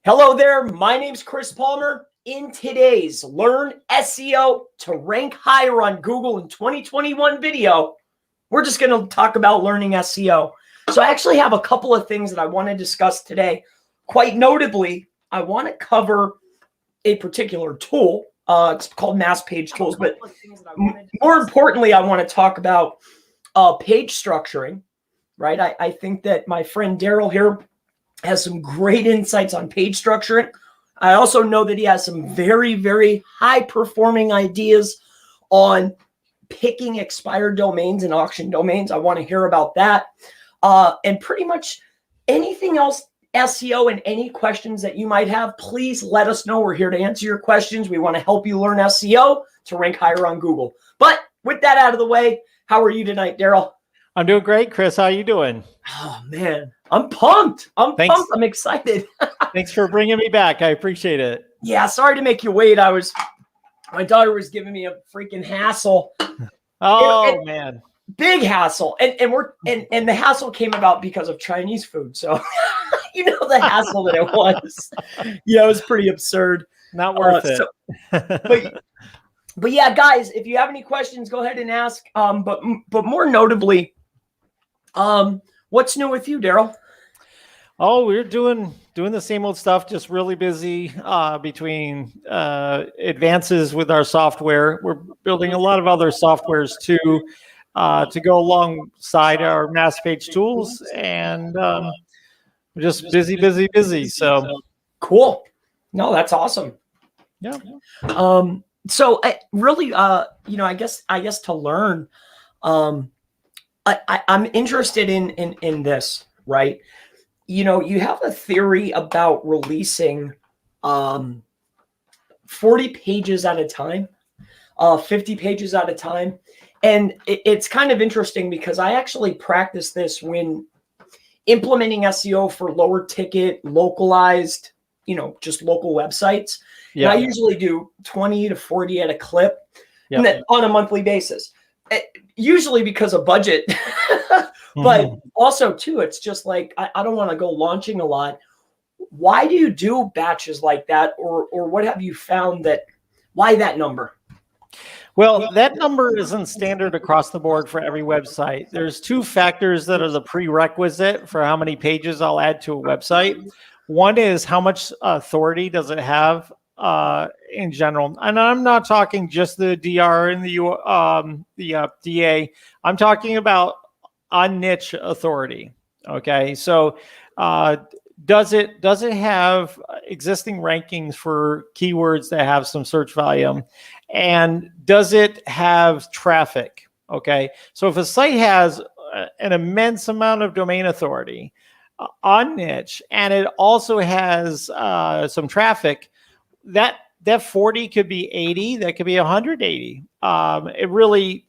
Hello there, my name's Chris Palmer. In today's Learn SEO to Rank Higher on Google in 2021 video, we're just going to talk about learning SEO. So I actually have a couple of things that I want to discuss today. Quite notably, I want to cover a particular tool. It's called Mass Page Tools, but more importantly, I want to talk about page structuring, right? I think that my friend Darryl here has some great insights on page structuring. I also know that he has some very, very high performing ideas on picking expired domains and auction domains. I want to hear about that. And pretty much anything else SEO and any questions that you might have, please let us know. We're here to answer your questions. We want to help you learn SEO to rank higher on Google. But with that out of the way, how are you tonight, Darryl? I'm doing great, Chris. How are you doing? Oh, man. I'm pumped. I'm pumped. I'm excited. Thanks for bringing me back. I appreciate it. Yeah, sorry to make you wait. My daughter was giving me a freaking hassle. Oh, man. Big hassle. And the hassle came about because of Chinese food. So you know the hassle that it was. Yeah, it was pretty absurd. Not worth it. But yeah, guys, if you have any questions, go ahead and ask. But more notably, what's new with you, Darryl? Oh, we're doing the same old stuff, just really busy between advances with our software. We're building a lot of other softwares too to go alongside our Mass Page Tools, and we're just busy. So cool. No, that's awesome. Yeah. So I really, I guess to learn, I'm interested in this, right? You know, you have a theory about releasing 40 pages at a time, 50 pages at a time. And it's kind of interesting because I actually practice this when implementing SEO for lower ticket, localized, just local websites. Yeah. And I usually do 20 to 40 at a clip, and then on a monthly basis, usually because of budget. But also too, it's just like, I don't want to go launching a lot. Why do you do batches like that? Or what have you found why that number? Well, that number isn't standard across the board for every website. There's two factors that are the prerequisite for how many pages I'll add to a website. One is how much authority does it have in general, and I'm not talking just the DR and the DA. I'm talking about on niche authority. Okay, so does it have existing rankings for keywords that have some search volume, and does it have traffic? Okay, so if a site has an immense amount of domain authority on niche, and it also has some traffic, that 40 could be 80, that could be 180.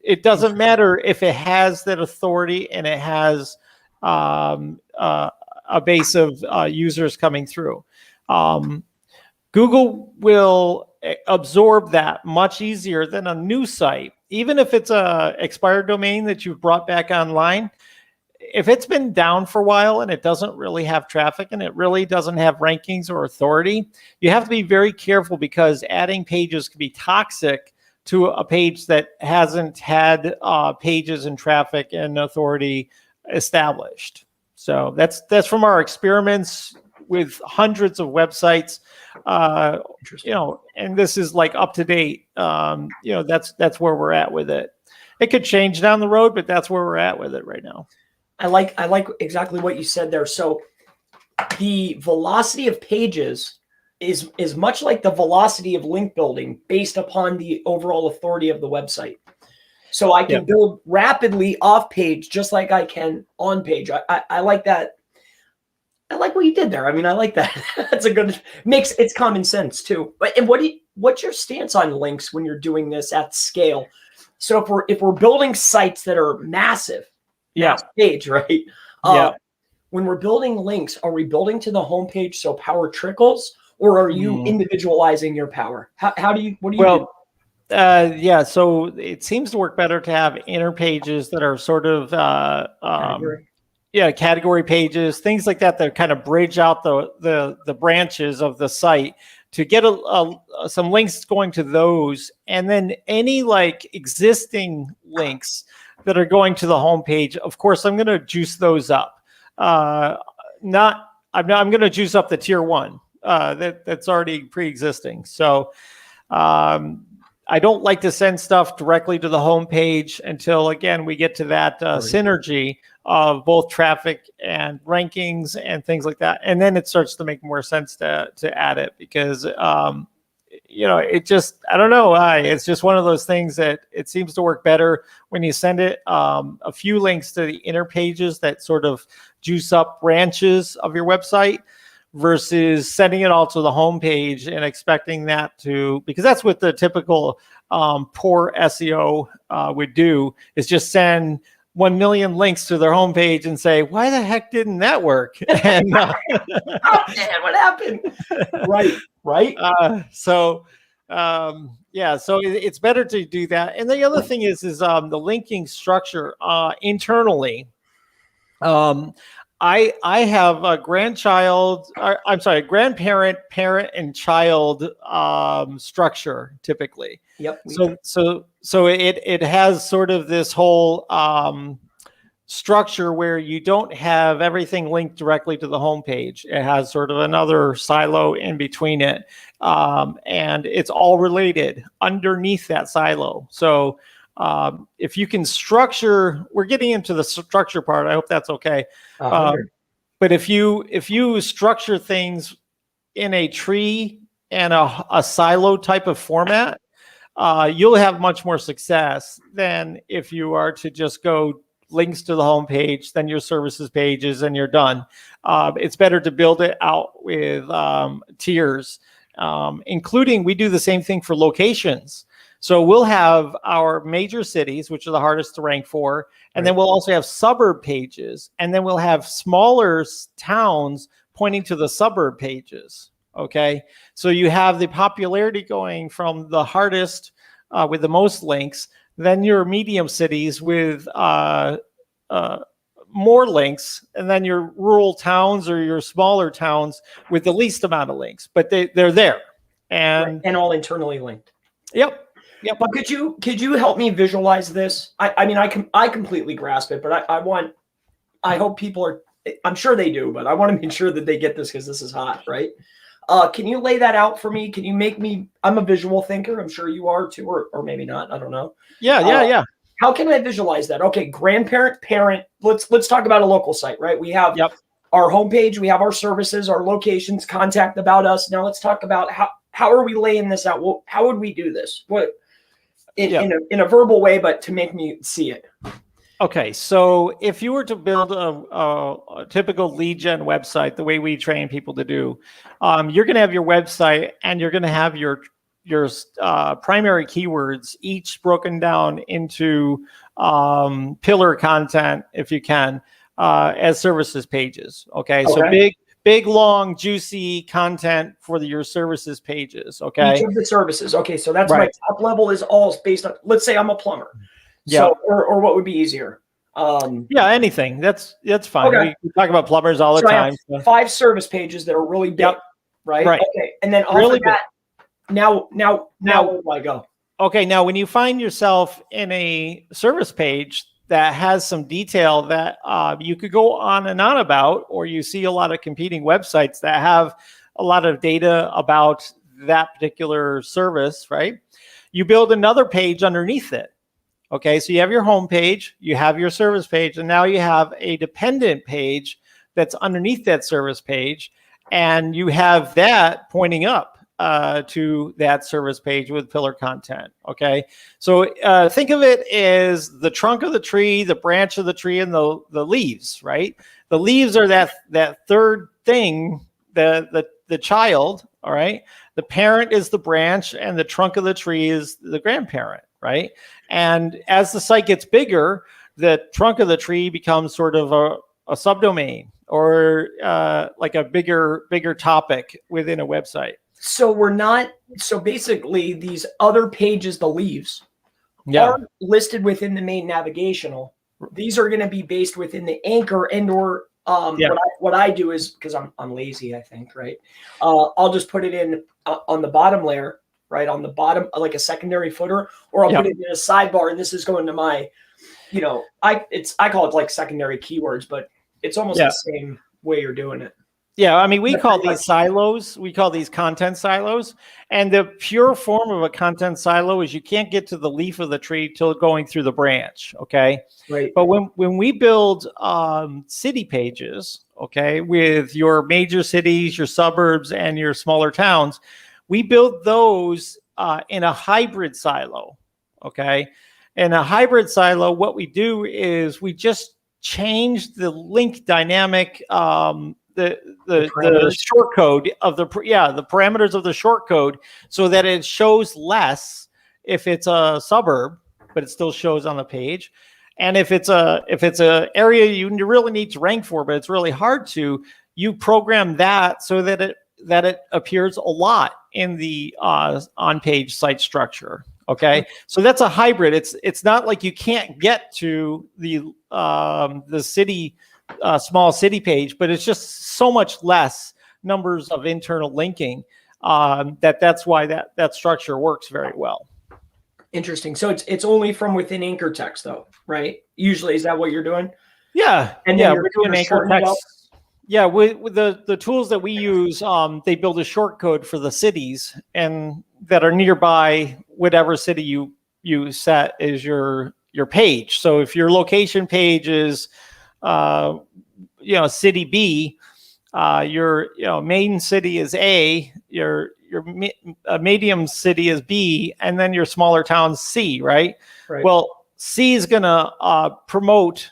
It doesn't matter if it has that authority and it has a base of users coming through. Google will absorb that much easier than a new site. Even if it's a expired domain that you've brought back online, if it's been down for a while and it doesn't really have traffic and it really doesn't have rankings or authority, you have to be very careful, because adding pages can be toxic to a page that hasn't had pages and traffic and authority established. So that's from our experiments with hundreds of websites, and this is like up to date. That's where we're at with it. It could change down the road, but that's where we're at with it right now. I like exactly what you said there. So the velocity of pages is much like the velocity of link building based upon the overall authority of the website. So I can build rapidly off page just like I can on page. I like that. I like what you did there. I mean, I like that. That's a good mix. It's common sense too. And what's your stance on links when you're doing this at scale? So if we're building sites that are massive, page, right? When we're building links, are we building to the homepage so power trickles, or are you individualizing your power? What do you do? So it seems to work better to have inner pages that are sort of yeah, category pages, things like that kind of bridge out the branches of the site to get some links going to those, and then any like existing links that are going to the homepage. Of course, I'm going to juice those up. I'm going to juice up the tier 1 that's already pre-existing. So I don't like to send stuff directly to the homepage until, again, we get to that synergy of both traffic and rankings and things like that. And then it starts to make more sense to add it because, it just, I don't know. It's just one of those things that it seems to work better when you send it a few links to the inner pages that sort of juice up branches of your website versus sending it all to the homepage and expecting that because that's what the typical poor SEO would do, is just send 1 million links to their homepage and say, why the heck didn't that work? And oh, man, what happened? Right. So it's better to do that. And the other thing is the linking structure internally. I have a grandparent, parent, and child structure typically. Yep. So it has sort of this whole structure where you don't have everything linked directly to the homepage. It has sort of another silo in between it, and it's all related underneath that silo. So if you can structure, we're getting into the structure part. I hope that's okay. But if you structure things in a tree and a silo type of format, you'll have much more success than if you are to just go links to the homepage, then your services pages, and you're done. It's better to build it out with tiers, including, we do the same thing for locations. So we'll have our major cities, which are the hardest to rank for, and then we'll also have suburb pages, and then we'll have smaller towns pointing to the suburb pages. Okay, so you have the popularity going from the hardest with the most links, then your medium cities with more links, and then your rural towns or your smaller towns with the least amount of links, but they're there and all internally linked. Yep. But could you help me visualize this? I completely grasp it, but I hope people are, I'm sure they do, but I want to make sure that they get this because this is hot, right? Can you lay that out for me? Can you make me, I'm a visual thinker. I'm sure you are too, or maybe not. I don't know. Yeah. How can I visualize that? Okay. Grandparent, parent, let's talk about a local site, right? We have our homepage, we have our services, our locations, contact about us. Now let's talk about how are we laying this out? Well, how would we do this? In a verbal way, but to make me see it. Okay, so if you were to build a typical lead gen website, the way we train people to do, you're going to have your website and you're going to have your primary keywords, each broken down into pillar content, if you can, as services pages. Okay, so big, long, juicy content for your services pages. Okay, each of the services. Okay, so that's my top level is all based on. Let's say I'm a plumber. So, or what would be easier? Anything. That's fine. Okay. We talk about plumbers all the time. I have 5 service pages that are really big, right? Okay, and then really that, now where do I go? Okay, now when you find yourself in a service page that has some detail that you could go on and on about, or you see a lot of competing websites that have a lot of data about that particular service, right? You build another page underneath it. Okay, so you have your home page, you have your service page, and now you have a dependent page that's underneath that service page, and you have that pointing up to that service page with pillar content. Okay, so think of it as the trunk of the tree, the branch of the tree, and the leaves, right? The leaves are that third thing, the child, all right? The parent is the branch, and the trunk of the tree is the grandparent, right? And as the site gets bigger, the trunk of the tree becomes sort of a subdomain or like a bigger topic within a website. So basically these other pages, the leaves, are listed within the main navigational, these are going to be based within the anchor and or what I do is, because I'm lazy, I think, right? I'll just put it in on the bottom layer, right? On the bottom, like a secondary footer, or I'll put it in a sidebar, and this is going to my, I call it like secondary keywords, but it's almost the same way you're doing it. Yeah, I mean, we call these silos. We call these content silos. And the pure form of a content silo is you can't get to the leaf of the tree till going through the branch, okay? Right. But when we build city pages, okay, with your major cities, your suburbs, and your smaller towns, we build those in a hybrid silo, okay? In a hybrid silo, what we do is we just change the link dynamic, the short code of the parameters of the short code, so that it shows less if it's a suburb, but it still shows on the page. And if it's a area you really need to rank for, but it's really hard to, you program that so that it appears a lot in the on-page site structure. Okay, so that's a hybrid. It's not like you can't get to the city. Small city page, but it's just so much less numbers of internal linking that's why that structure works very well. Interesting. So it's only from within anchor text, though, right? Usually, is that what you're doing? Yeah, and we're doing anchor text. Yeah, with the tools that we use, they build a short code for the cities and that are nearby whatever city you set as your page. So if your location page is city B, your main city is A, your medium city is B, and then your smaller town's C, right? Well, C is going to promote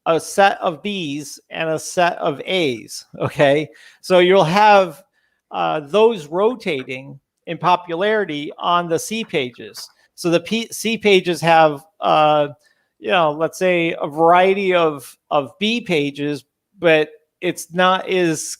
a set of B's and a set of A's, okay? So you'll have those rotating in popularity on the C pages. So the C pages have let's say a variety of B pages, but it's not as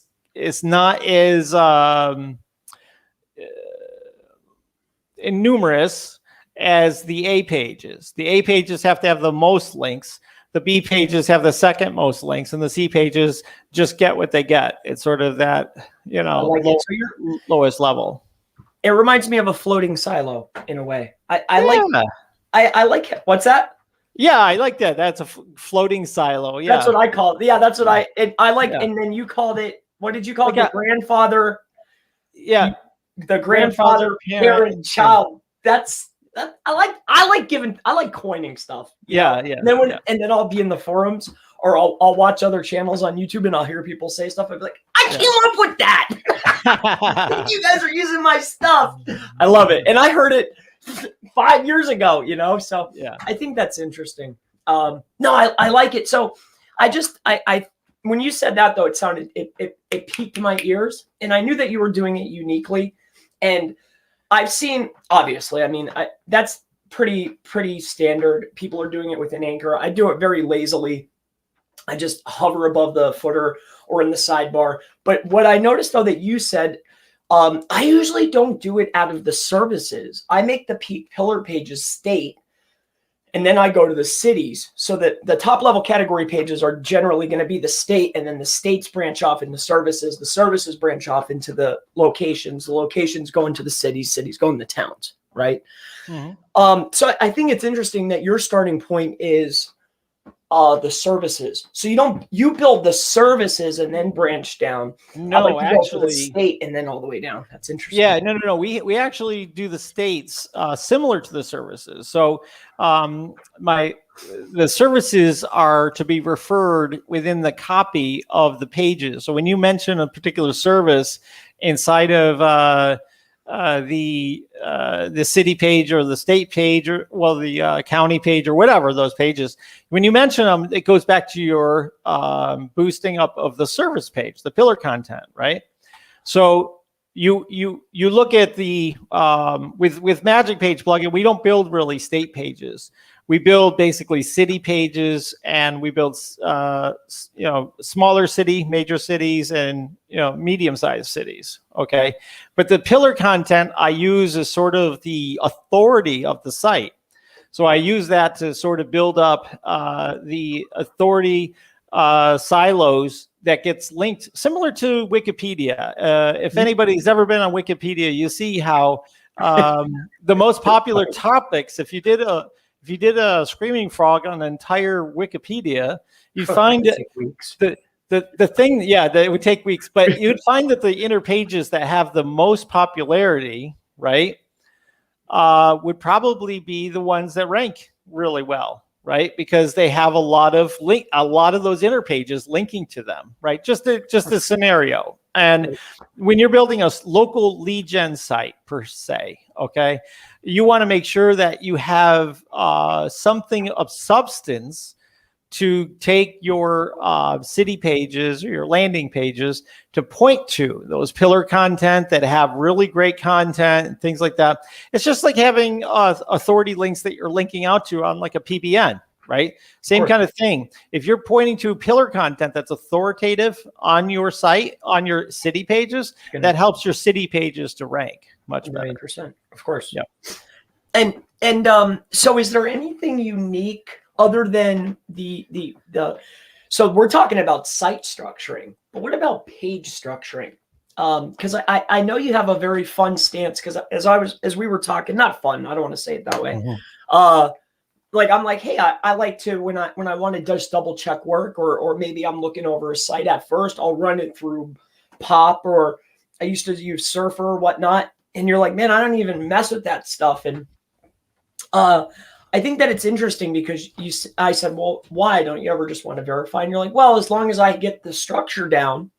numerous as the A pages. The A pages have to have the most links. The B pages have the second most links, and the C pages just get what they get. It's sort of that, lowest level. It reminds me of a floating silo in a way. I like it. What's that? Yeah, I like that. That's a floating silo. Yeah, that's what I call it. Yeah, that's what I like. Yeah. And then you called it. What did you call it? The grandfather. Yeah, the grandfather, parent, child. I like coining stuff. Yeah. And then and then I'll be in the forums, or I'll watch other channels on YouTube, and I'll hear people say stuff. I'll be like, I came up with that. You guys are using my stuff. I love it, and I heard it 5 years ago, so yeah, I think that's interesting. No, I like it. So I when you said that, though, it sounded, it piqued my ears, and I knew that you were doing it uniquely. And I've seen, obviously, I mean, that's pretty standard. People are doing it with an anchor. I do it very lazily. I just hover above the footer or in the sidebar. But what I noticed, though, that you said, I usually don't do it out of the services. I make the pillar pages state, and then I go to the cities, so that the top level category pages are generally going to be the state, and then the states branch off into services. The services branch off into the locations. The locations go into the cities. Cities go into towns, right? Mm-hmm. So I think it's interesting that your starting point is the services. So you build the services and then branch down. No, actually, the state and then all the way down. That's interesting. Yeah, no. We actually do the states similar to the services. So the services are to be referred within the copy of the pages. So when you mention a particular service inside of the city page or the state page, or the county page, or whatever those pages, when you mention them, it goes back to your boosting up of the service page, the pillar content, right? So you look at the with Magic Page plugin, we don't build really state pages. We build basically city pages, and we build smaller city, major cities, and medium-sized cities. Okay, but the pillar content I use is sort of the authority of the site. So I use that to sort of build up the authority silos that gets linked, similar to Wikipedia. If anybody's ever been on Wikipedia, you see how the most popular topics, if you did a screaming frog on an entire Wikipedia, you find the thing, that it would take weeks, but you'd find that the inner pages that have the most popularity, right, would probably be the ones that rank really well, right? Because they have a lot of those inner pages linking to them, right? Just a scenario. And when you're building a local lead gen site per se, okay, you want to make sure that you have something of substance to take your city pages or your landing pages to point to those pillar content that have really great content and things like that. It's just like having authority links that you're linking out to on like a PBN, right? Same kind of thing. If you're pointing to pillar content that's authoritative on your site, on your city pages, that helps your city pages to rank much better. 100%, of course. Yeah. And so is there anything unique other than so we're talking about site structuring, but what about page structuring? Because I know you have a very fun stance, because as we were talking, not fun, I don't want to say it that way. Like I'm like, hey, I like to, when I want to just double check work, or maybe I'm looking over a site at first, I'll run it through Pop, or I used to use Surfer or whatnot. And you're like, man, I don't even mess with that stuff. And I think that it's interesting because I said, well, why don't you ever just want to verify? And you're like, well, as long as I get the structure down,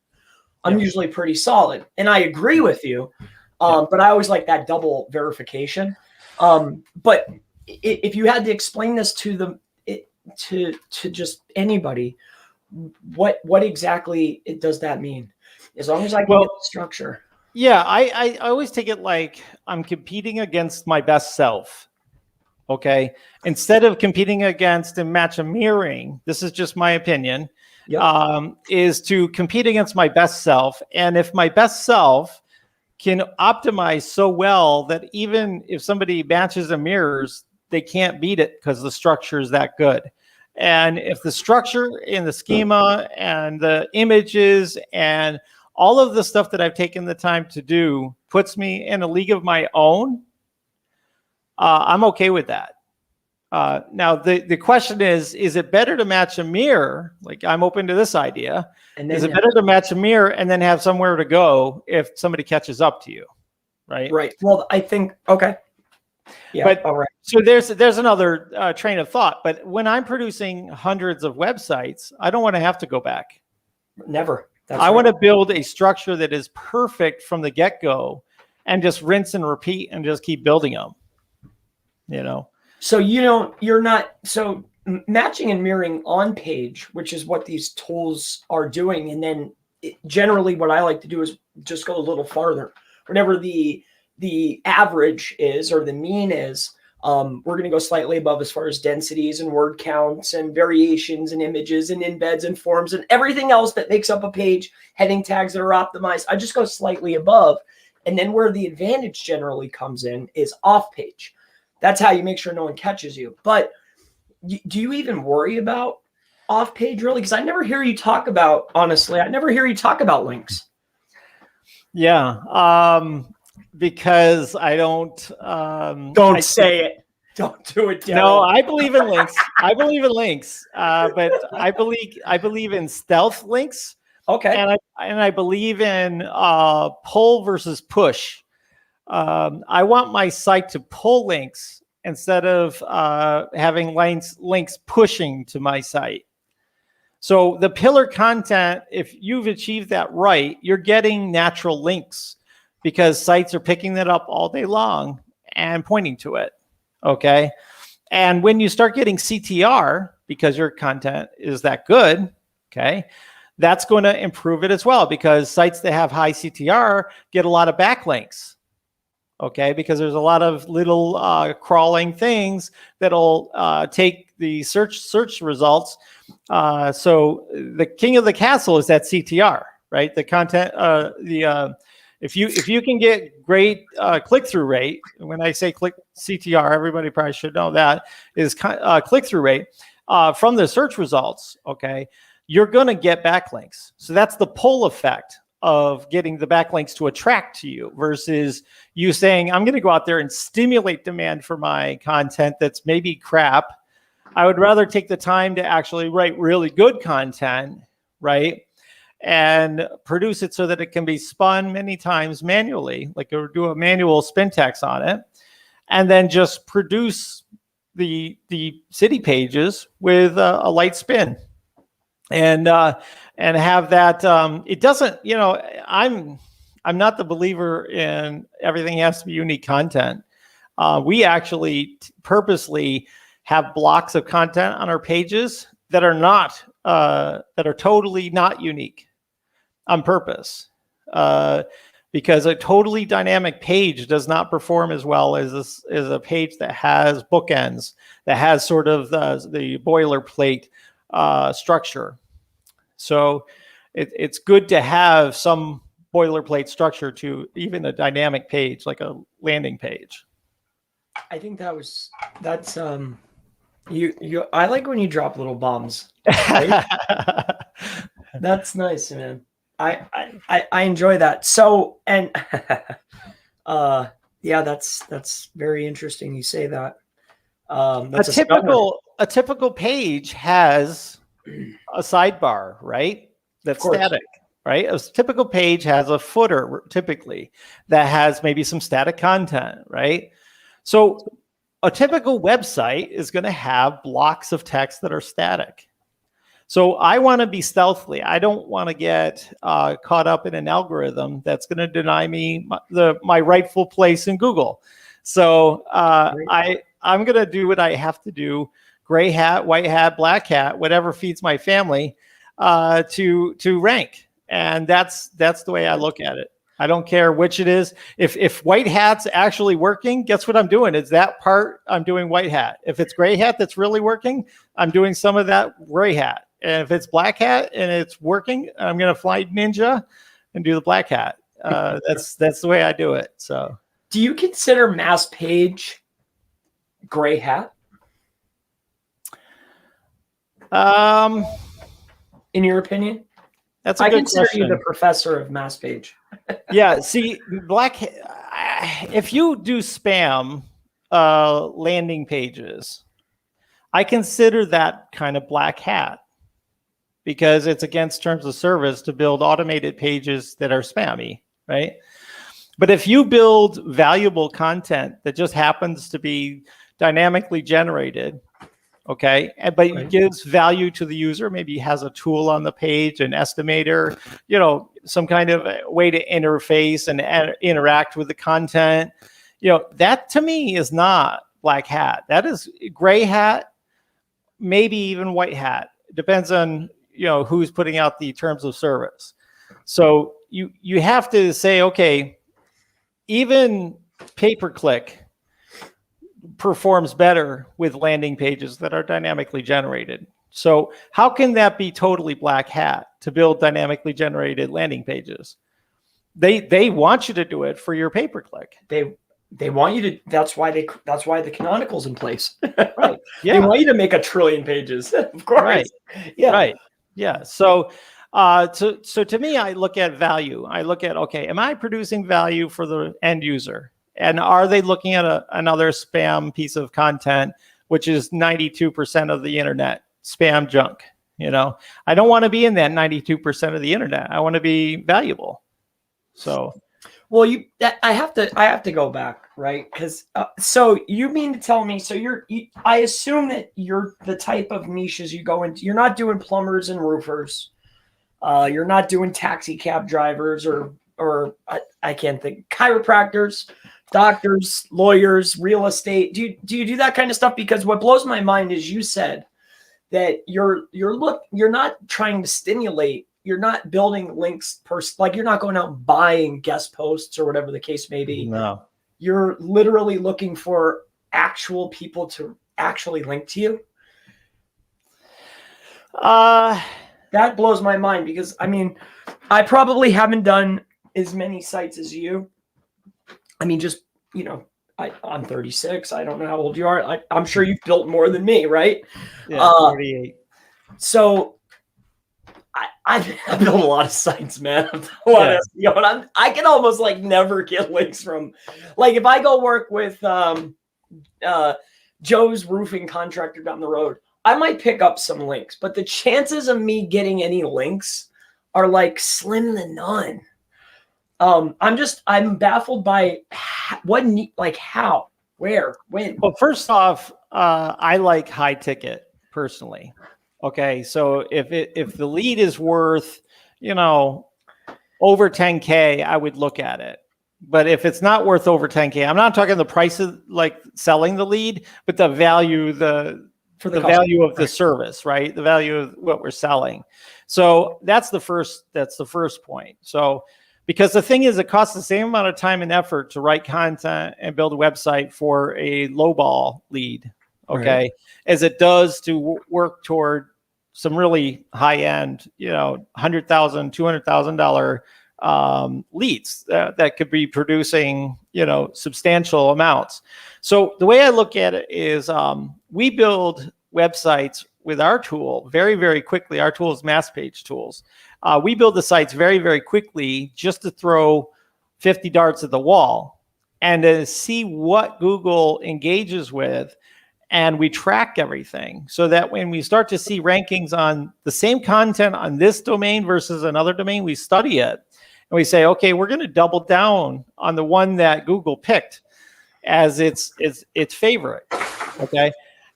I'm usually pretty solid. And I agree with you. But I always like that double verification. But if you had to explain this to just anybody, what exactly does that mean? As long as I can get the structure. Yeah, I always take it like I'm competing against my best self. Okay. Instead of competing against and match and mirroring, this is just my opinion, is to compete against my best self. And if my best self can optimize so well that even if somebody matches and mirrors, they can't beat it because the structure is that good. And if the structure and the schema and the images and all of the stuff that I've taken the time to do puts me in a league of my own, I'm okay with that. Now, the question is it better to match a mirror? Like, I'm open to this idea. And then, is it better to match a mirror and then have somewhere to go if somebody catches up to you? Right. Right. Well, I think, okay. Yeah. But, all right. So there's another train of thought. But when I'm producing hundreds of websites, I don't want to have to go back. Never. I want to build a structure that is perfect from the get-go and just rinse and repeat and just keep building them. You know? So you're not, so matching and mirroring on page, which is what these tools are doing. And then generally what I like to do is just go a little farther. Whatever the average is, or the mean is, we're going to go slightly above as far as densities and word counts and variations and images and embeds and forms and everything else that makes up a page, heading tags that are optimized. I just go slightly above. And then where the advantage generally comes in is off page. That's how you make sure no one catches you. But do you even worry about off page really? Because I never hear you talk about, honestly, I never hear you talk about links. Yeah. Because I don't say it. Don't do it. Darryl. No, I believe in links. I believe in links. But I believe in stealth links. Okay. And I believe in pull versus push. I want my site to pull links instead of having links pushing to my site. So the pillar content, if you've achieved that right, you're getting natural links because sites are picking that up all day long and pointing to it. Okay. And when you start getting CTR, because your content is that good, okay, that's going to improve it as well, because sites that have high CTR get a lot of backlinks. Okay, because there's a lot of little crawling things that'll take the search results. So the king of the castle is that CTR, right? The content, If you can get great click-through rate, when I say CTR, everybody probably should know that is click-through rate from the search results. Okay, you're going to get backlinks. So that's the pull effect of getting the backlinks to attract to you versus you saying, I'm going to go out there and stimulate demand for my content that's maybe crap. I would rather take the time to actually write really good content, right? And produce it so that it can be spun many times manually, like do a manual spin text on it, and then just produce the city pages with a light spin. And have that. It doesn't, I'm not the believer in everything has to be unique content. We actually purposely have blocks of content on our pages that are totally not unique on purpose, because a totally dynamic page does not perform as well as a page that has bookends, that has sort of the boilerplate structure. So it's good to have some boilerplate structure to even a dynamic page, like a landing page. I think that's you I like when you drop little bombs. Right? That's nice, man. I enjoy that. So, and yeah, that's very interesting you say that. That's a typical page has a sidebar, right? That's static, right? A typical page has a footer typically that has maybe some static content, right? So a typical website is going to have blocks of text that are static. So I want to be stealthy. I don't want to get caught up in an algorithm that's going to deny me my rightful place in Google. So I'm going to do what I have to do. Gray hat, white hat, black hat, whatever feeds my family to rank. And that's the way I look at it. I don't care which it is. If white hat's actually working, guess what I'm doing? Is that part I'm doing white hat. If it's gray hat that's really working, I'm doing some of that gray hat. And if it's black hat and it's working, I'm going to fly ninja and do the black hat. That's the way I do it. So, do you consider mass page gray hat? In your opinion? That's a good consider question. You the professor of mass page. Yeah. See, if you do spam landing pages, I consider that kind of black hat, because it's against terms of service to build automated pages that are spammy, right? But if you build valuable content that just happens to be dynamically generated, okay, but gives value to the user, maybe has a tool on the page, an estimator, some kind of way to interface and interact with the content, that to me is not black hat. That is gray hat, maybe even white hat. Depends on who's putting out the terms of service. So you have to say, okay, even pay-per-click performs better with landing pages that are dynamically generated. So how can that be totally black hat to build dynamically generated landing pages? They want you to do it for your pay-per-click. They want you to. That's why the canonical's in place. Right. Yeah. They want you to make 1 trillion pages. Of course. Right. Yeah. Right. Yeah. So to me, I look at value. I look at, okay, am I producing value for the end user? And are they looking at another spam piece of content, which is 92% of the internet spam junk? I don't want to be in that 92% of the internet. I want to be valuable. So, well, I have to go back, right? Because so you mean to tell me? So I assume that you're the type of niches you go into. You're not doing plumbers and roofers. You're not doing taxi cab drivers or I can't think, chiropractors, doctors, lawyers, real estate. Do you do that kind of stuff? Because what blows my mind is you said that you're not trying to stimulate. You're not building links like you're not going out and buying guest posts or whatever the case may be. No. You're literally looking for actual people to actually link to you. That blows my mind because I probably haven't done as many sites as you. I mean, just, I'm 36. I don't know how old you are. I'm sure you've built more than me, right? Yeah, 48. So I built a lot of sites, man. And I can almost like never get links from, like, if I go work with Joe's roofing contractor down the road, I might pick up some links, but the chances of me getting any links are like slim to none. I'm baffled by how, where, when. Well, first off, I like high ticket personally. Okay, so if the lead is worth, over 10K, I would look at it. But if it's not worth over 10K, I'm not talking the price of like selling the lead, but the value, the value of the service, right? The value of what we're selling. So that's the first point. So because the thing is, it costs the same amount of time and effort to write content and build a website for a lowball lead, okay, right, as it does to work toward some really high end, $100,000, $200,000 leads that could be producing, substantial amounts. So the way I look at it is we build websites with our tool very, very quickly. Our tool is Mass Page Tools. We build the sites very, very quickly just to throw 50 darts at the wall and to see what Google engages with. And we track everything so that when we start to see rankings on the same content on this domain versus another domain, we study it and we say, okay, we're going to double down on the one that Google picked as its favorite. Okay.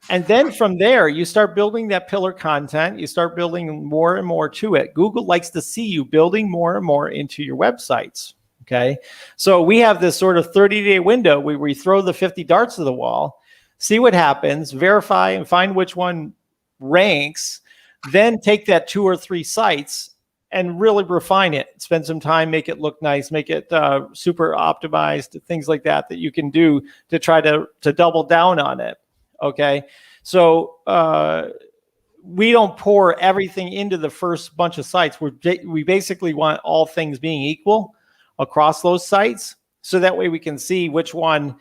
And then from there, you start building that pillar content. You start building more and more to it. Google likes to see you building more and more into your websites. Okay. So we have this sort of 30-day window where we throw the 50 darts to the wall, see what happens, verify and find which one ranks, then take that 2 or 3 sites and really refine it. Spend some time, make it look nice, make it super optimized, things like that you can do to try to double down on it. Okay. So we don't pour everything into the first bunch of sites. We basically want all things being equal across those sites. So that way we can see which one,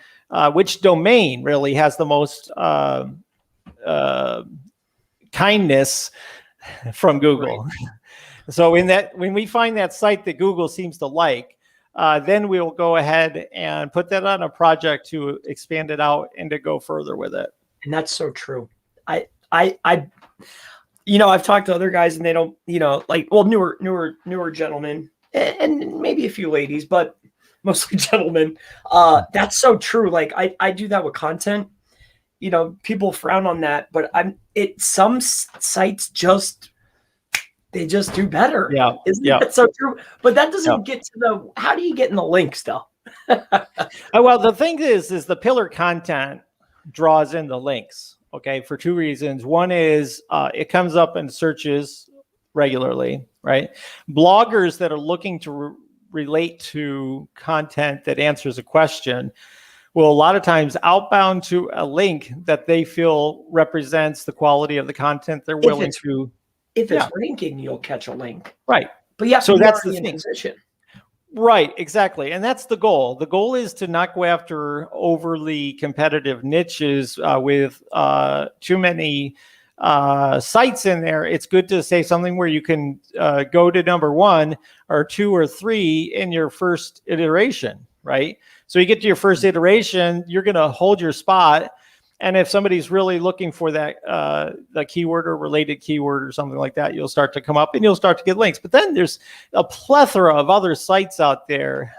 which domain really has the most kindness from Google. Right. So when we find that site that Google seems to like, then we'll go ahead and put that on a project to expand it out and to go further with it. And that's so true. I've talked to other guys and they don't, newer gentlemen and maybe a few ladies, but mostly gentlemen. That's so true. Like I do that with content. People frown on that, but some sites they just do better. Yeah. Isn't that so true? But that doesn't get to how do you get in the links though? Well, the thing is the pillar content draws in the links, okay, for 2 reasons. One is it comes up in searches regularly, right? Bloggers that are looking to relate to content that answers a question will a lot of times outbound to a link that they feel represents the quality of the content they're willing to. If it's ranking, you'll catch a link. Right. But yeah, so that's the thing. Position. Right, exactly. And that's the goal. The goal is to not go after overly competitive niches with too many sites in there. It's good to say something where you can go to number 1 or 2 or 3 in your first iteration, right? So you get to your first iteration, you're going to hold your spot. And if somebody's really looking for that the keyword or related keyword or something like that, you'll start to come up and you'll start to get links. But then there's a plethora of other sites out there.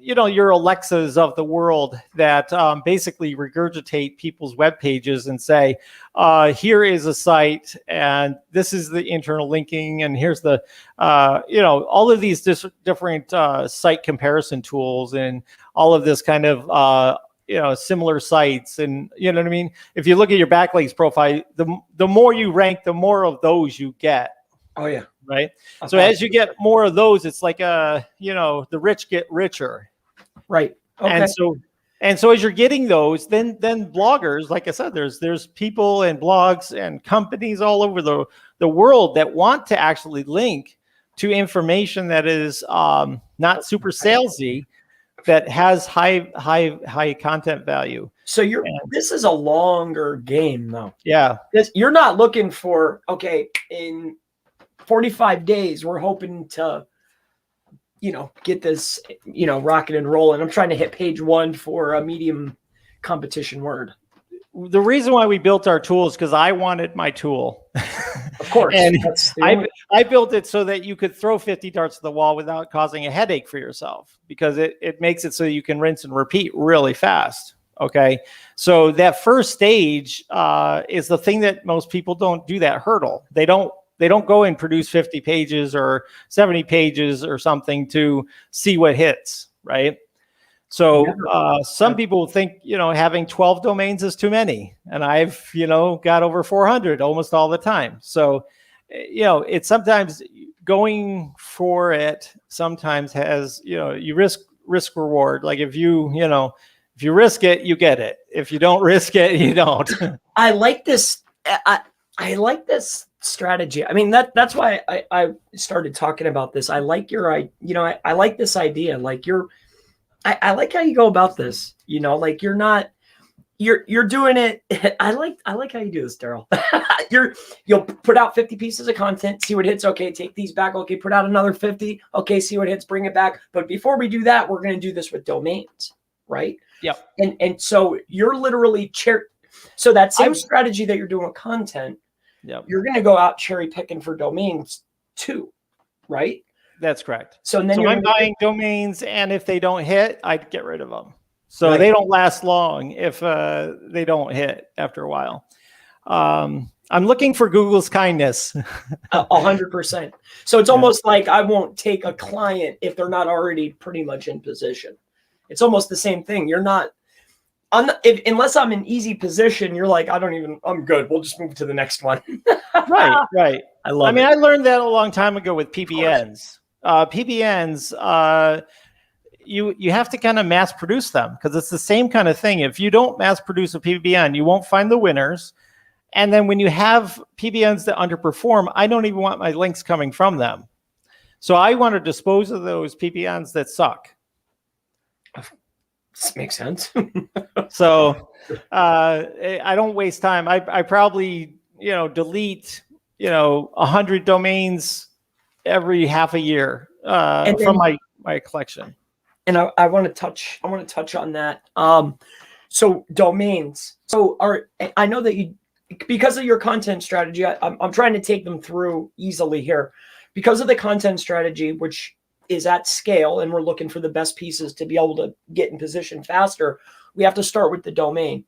Your Alexas of the world that basically regurgitate people's web pages and say, here is a site and this is the internal linking. And here's the, all of these different site comparison tools and all of this kind of, similar sites. And you know what I mean? If you look at your backlinks profile, the more you rank, the more of those you get. Oh yeah. Right. Okay. So as you get more of those, it's like the rich get richer. Right. Okay. And so as you're getting those, then bloggers, like I said, there's people and blogs and companies all over the world that want to actually link to information that is not super salesy, that has high content value. So this is a longer game though. Yeah. You're not looking for, okay, in 45 days, we're hoping to, get this, rocking and rolling. I'm trying to hit page 1 for a medium competition word. The reason why we built our tool is because I wanted my tool. Of course. And I built it so that you could throw 50 darts at the wall without causing a headache for yourself, because it makes it so you can rinse and repeat really fast. Okay. So that first stage is the thing that most people don't do, that hurdle. They don't go and produce 50 pages or 70 pages or something to see what hits, right? So some people think, having 12 domains is too many. And I've, got over 400 almost all the time. So, it's sometimes going for it sometimes has, you risk reward. Like if you risk it, you get it. If you don't risk it, you don't. I like this. I like this strategy. I mean, that's why I started talking about this. I like I like this idea. Like I like how you go about this, like you're doing it. I like how you do this, Darryl. You'll put out 50 pieces of content, see what hits. Okay, take these back. Okay, put out another 50. Okay, see what hits, bring it back. But before we do that, we're going to do this with domains, right? Yep. And so you're literally so that same strategy that you're doing with content, yep, you're going to go out cherry picking for domains too, right? That's correct. So then I'm buying domains, and if they don't hit, I'd get rid of them. So they don't last long if they don't hit after a while. I'm looking for Google's kindness. 100%. So it's almost like I won't take a client if they're not already pretty much in position. It's almost the same thing. You're not, unless I'm in easy position, you're like, I'm good. We'll just move to the next one. Right. I love it. I learned that a long time ago with PBNs. PBNs, you have to kind of mass produce them, because it's the same kind of thing. If you don't mass produce a PBN, you won't find the winners. And then when you have PBNs that underperform, I don't even want my links coming from them. So I want to dispose of those PBNs that suck. This makes sense. So I don't waste time. I probably, delete, 100 domains every half a year from my collection. And I want to touch on that. So domains. So I know that because of your content strategy, I'm trying to take them through easily here. Because of the content strategy, which is at scale, and we're looking for the best pieces to be able to get in position faster, we have to start with the domain.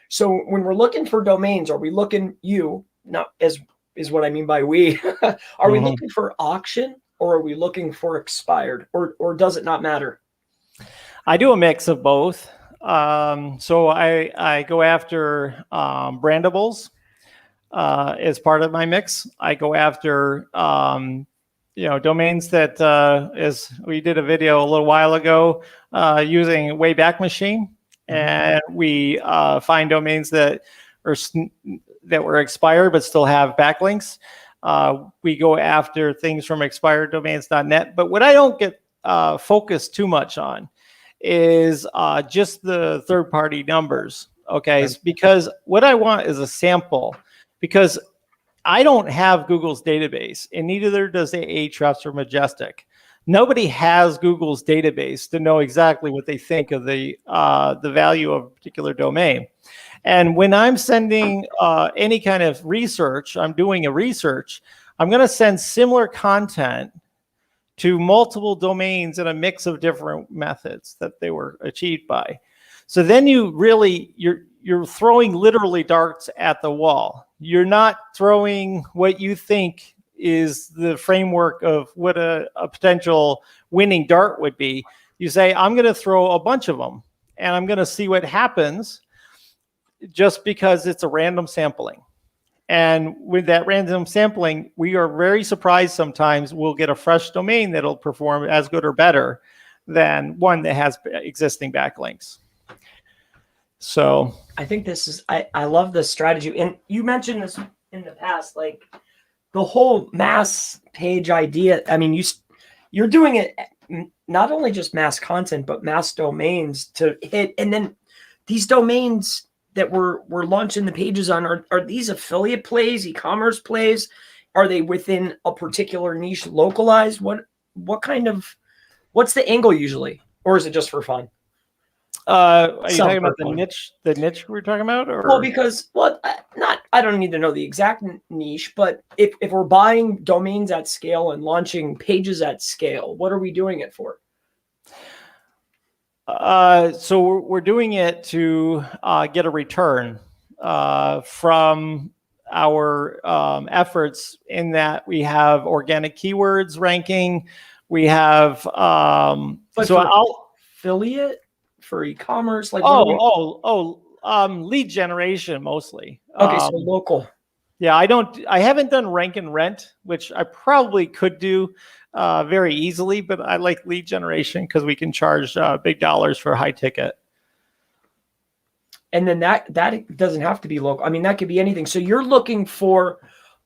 So when we're looking for domains, are we looking, not as is what I mean by we, are we looking for auction, or are we looking for expired, or does it not matter? I do a mix of both. So I go after brandables as part of my mix. I go after domains that, as we did a video a little while ago, using Wayback Machine, and we find domains that were expired but still have backlinks. We go after things from expireddomains.net. But what I don't get focused too much on is just the third-party numbers. Okay, because what I want is a sample, because I don't have Google's database, and neither does Ahrefs or Majestic. Nobody has Google's database to know exactly what they think of the value of a particular domain. And when I'm sending any kind of research, I'm doing a research, I'm going to send similar content to multiple domains in a mix of different methods that they were achieved by. So then you're throwing literally darts at the wall. You're not throwing what you think is the framework of what a potential winning dart would be. You say, I'm going to throw a bunch of them, and I'm going to see what happens, just because it's a random sampling. And with that random sampling, we are very surprised sometimes we'll get a fresh domain that'll perform as good or better than one that has existing backlinks. So I think I love this strategy. And you mentioned this in the past, like the whole mass page idea. I mean, you're doing it not only just mass content, but mass domains to hit. And then these domains that we're launching the pages on, are these affiliate plays, e-commerce plays? Are they within a particular niche, localized? What's the angle usually? Or is it just for fun? Are you Some talking about for fun. the niche we're talking about? Or? Well, because I don't need to know the exact niche, but if we're buying domains at scale and launching pages at scale, what are we doing it for? So we're doing it to get a return from our efforts, in that we have organic keywords ranking. We have affiliate, for e-commerce, like lead generation mostly. Okay, so local. Yeah, I haven't done rank and rent, which I probably could do very easily, but I like lead generation because we can charge big dollars for high ticket. And then that doesn't have to be local. I mean, that could be anything. So you're looking for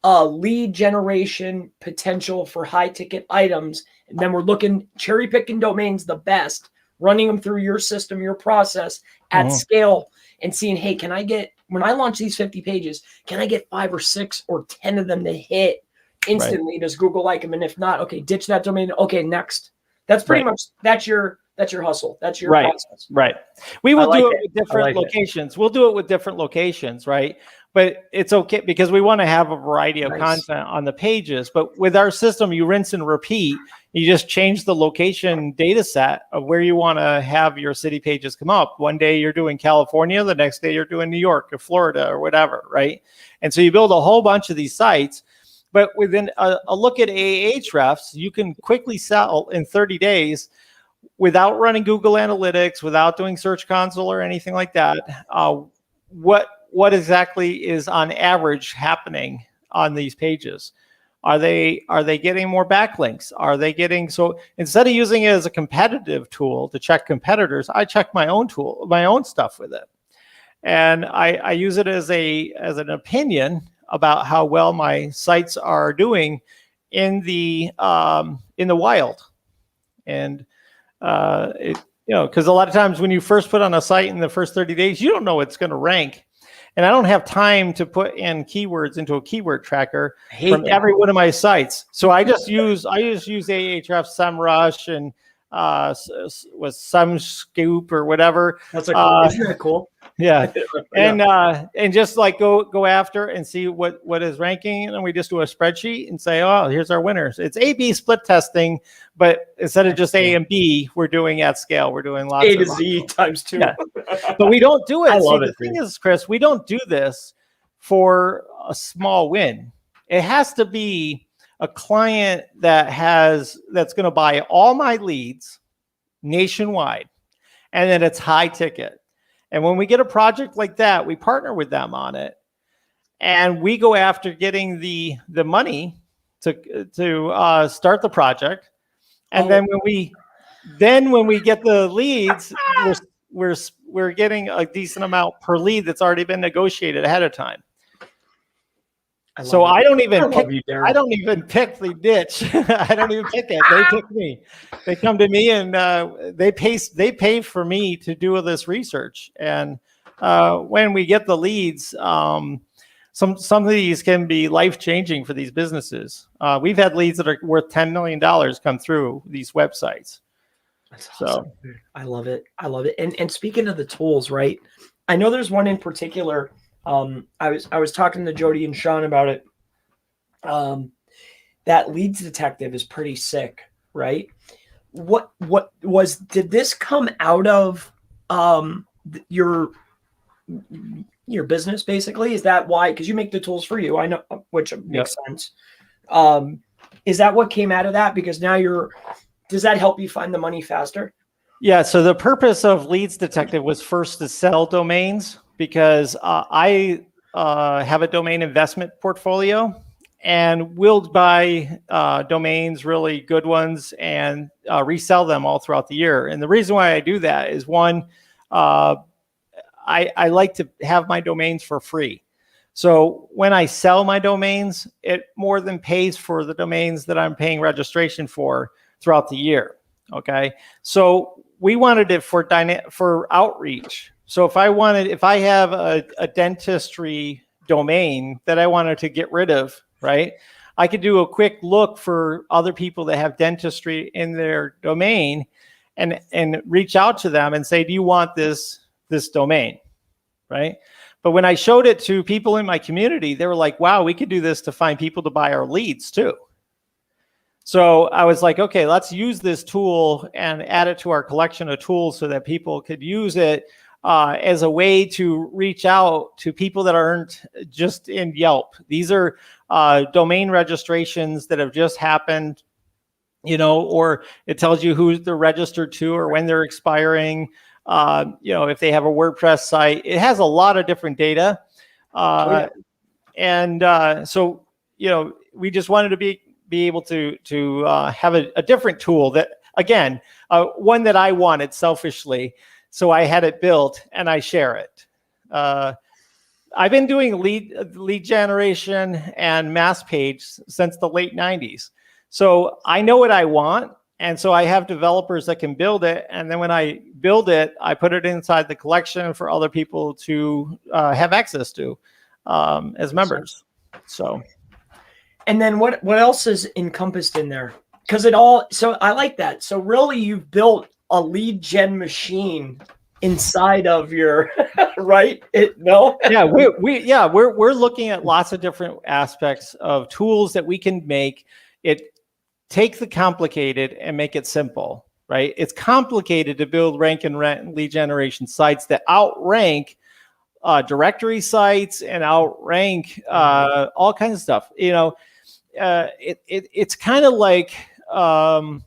lead generation potential for high ticket items. And then we're looking, cherry picking domains, the best, running them through your system, your process at scale, and seeing, hey, can I get, when I launch these 50 pages, can I get 5 or 6 or 10 of them to hit instantly? Right. Does Google like them? And if not, okay, ditch that domain. Okay, next. That's pretty much, that's your hustle. That's your process. Right. We will do it with different locations. We'll do it with different locations, right? But it's okay because we want to have a variety of content on the pages. But with our system, you rinse and repeat. You just change the location data set of where you want to have your city pages come up. One day you're doing California, the next day you're doing New York or Florida or whatever, right? And so you build a whole bunch of these sites. But within a look at Ahrefs, you can quickly sell in 30 days without running Google Analytics, without doing Search Console or anything like that. What exactly is on average happening on these pages? Are they getting more backlinks? Are they getting, so instead of using it as a competitive tool to check competitors, I check my own tool, my own stuff with it. And I use it as an opinion about how well my sites are doing in the wild. And because a lot of times when you first put on a site in the first 30 days, you don't know it's going to rank. And I don't have time to put in keywords into a keyword tracker from every one of my sites. So I just use Ahrefs, SEMrush, and was SEMscoop or whatever. That's isn't that cool? Yeah. And just like go after and see what is ranking, and then we just do a spreadsheet and say, oh, here's our winners. It's A/B split testing, but instead of just A and B, we're doing at scale. We're doing lots A to Z times 2. Yeah. But we don't do it. I love it. The thing is, Chris, we don't do this for a small win. It has to be a client that's going to buy all my leads nationwide, and then it's high ticket. And when we get a project like that, we partner with them on it, and we go after getting the money to start the project. And then when we get the leads, we're getting a decent amount per lead that's already been negotiated ahead of time. I don't even pick the niche. I don't even pick it. They pick me. They come to me and they pay for me to do this research. And when we get the leads, some of these can be life-changing for these businesses. We've had leads that are worth $10 million come through these websites. That's awesome. I love it. And speaking of the tools, right? I know there's one in particular. I was talking to Jody and Sean about it. That leads detective is pretty sick, right? Did this come out of your business basically? Is that why? Because you make the tools for you, I know, which makes sense. Is that what came out of that? Because now does that help you find the money faster? Yeah. So the purpose of Leads Detective was first to sell domains, because I have a domain investment portfolio, and we'll buy domains, really good ones, and resell them all throughout the year. And the reason why I do that is, one, I like to have my domains for free. So when I sell my domains, it more than pays for the domains that I'm paying registration for throughout the year. Okay. So we wanted it for outreach. So if I have a dentistry domain that I wanted to get rid of, right, I could do a quick look for other people that have dentistry in their domain and reach out to them and say, do you want this domain? Right. But when I showed it to people in my community, they were like, wow, we could do this to find people to buy our leads too. So I was like, okay, let's use this tool and add it to our collection of tools so that people could use it as a way to reach out to people that aren't just in Yelp. These are domain registrations that have just happened, or it tells you who they're registered to or when they're expiring. If they have a WordPress site, it has a lot of different data. So we just wanted to be able to have a different tool that, again, one that I wanted selfishly. So I had it built and I share it. I've been doing lead generation and mass page since the late 90s. So I know what I want. And so I have developers that can build it. And then when I build it, I put it inside the collection for other people to have access to as members. So. And then what else is encompassed in there? Because so I like that. So really you've built a lead gen machine inside of your, right? Yeah, we're looking at lots of different aspects of tools that we can make it take the complicated and make it simple, right? It's complicated to build rank and lead generation sites that outrank directory sites and outrank all kinds of stuff. It's kind of like a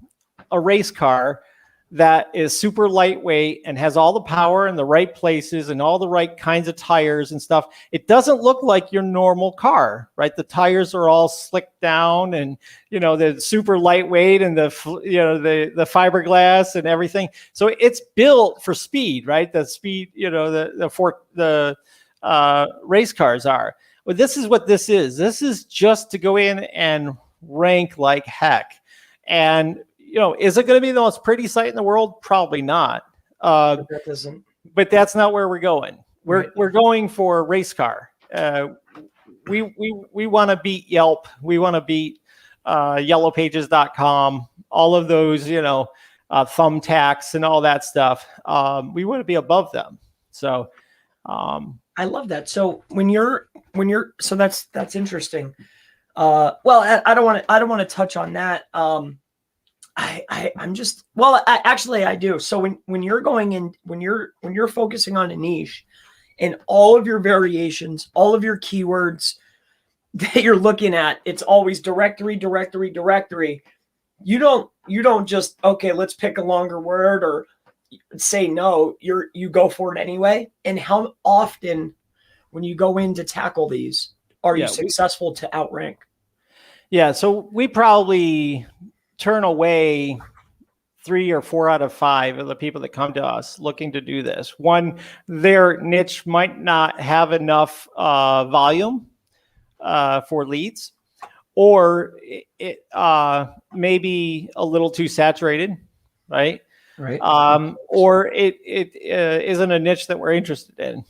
race car that is super lightweight and has all the power in the right places and all the right kinds of tires and stuff. It doesn't look like your normal car, right? The tires are all slicked down and, they're super lightweight and the fiberglass and everything. So it's built for speed, right? The speed, the race cars are. Well, this is what this is. This is just to go in and rank like heck. And is it going to be the most pretty site in the world? Probably not. That doesn't. But that's not where we're going. We're going for race car. We want to beat Yelp. We want to beat yellowpages.com. All of those, thumbtacks and all that stuff. We want to be above them. So I love that. So so that's interesting. Well, I don't want to touch on that. Actually I do. So when you're going in, when you're focusing on a niche and all of your variations, all of your keywords that you're looking at, it's always directory. You don't just, okay, let's pick a longer word or say no, you go for it anyway. And how often when you go in to tackle these, are you successful to outrank? Yeah. So we probably turn away 3 or 4 out of 5 of the people that come to us looking to do this. One, their niche might not have enough volume for leads, or it may be a little too saturated, right? Right. Or it isn't a niche that we're interested in.